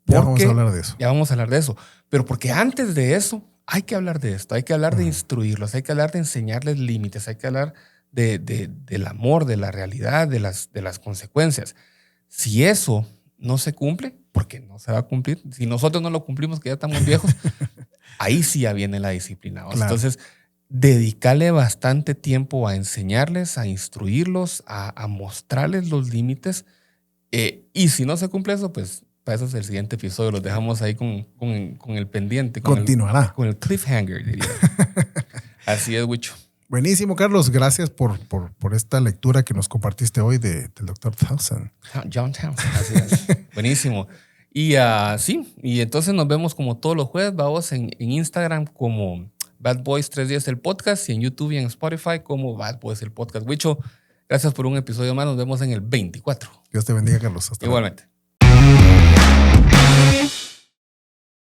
Ya vamos a hablar de eso. Ya vamos a hablar de eso. Pero porque antes de eso hay que hablar de esto, hay que hablar de instruirlos, hay que hablar de enseñarles límites, hay que hablar del amor, de la realidad, de las consecuencias. Si eso no se cumple, porque no se va a cumplir, si nosotros no lo cumplimos, que ya estamos viejos, ahí sí ya viene la disciplina. Claro. Entonces, dedicarle bastante tiempo a enseñarles, a instruirlos, a mostrarles los límites. Y si no se cumple eso, pues para eso es el siguiente episodio. Los dejamos ahí con el pendiente. Continuará. Con el cliffhanger, diría. Así es, Wicho. Buenísimo, Carlos. Gracias por esta lectura que nos compartiste hoy del Dr. Townsend. John Townsend, así es. Buenísimo. Y sí, y entonces nos vemos como todos los jueves, vamos en Instagram como Bad Boys 310 el podcast y en YouTube y en Spotify como Bad Boys el podcast. Wicho, gracias por un episodio más. Nos vemos en el 24. Dios te bendiga, Carlos. Hasta Igualmente.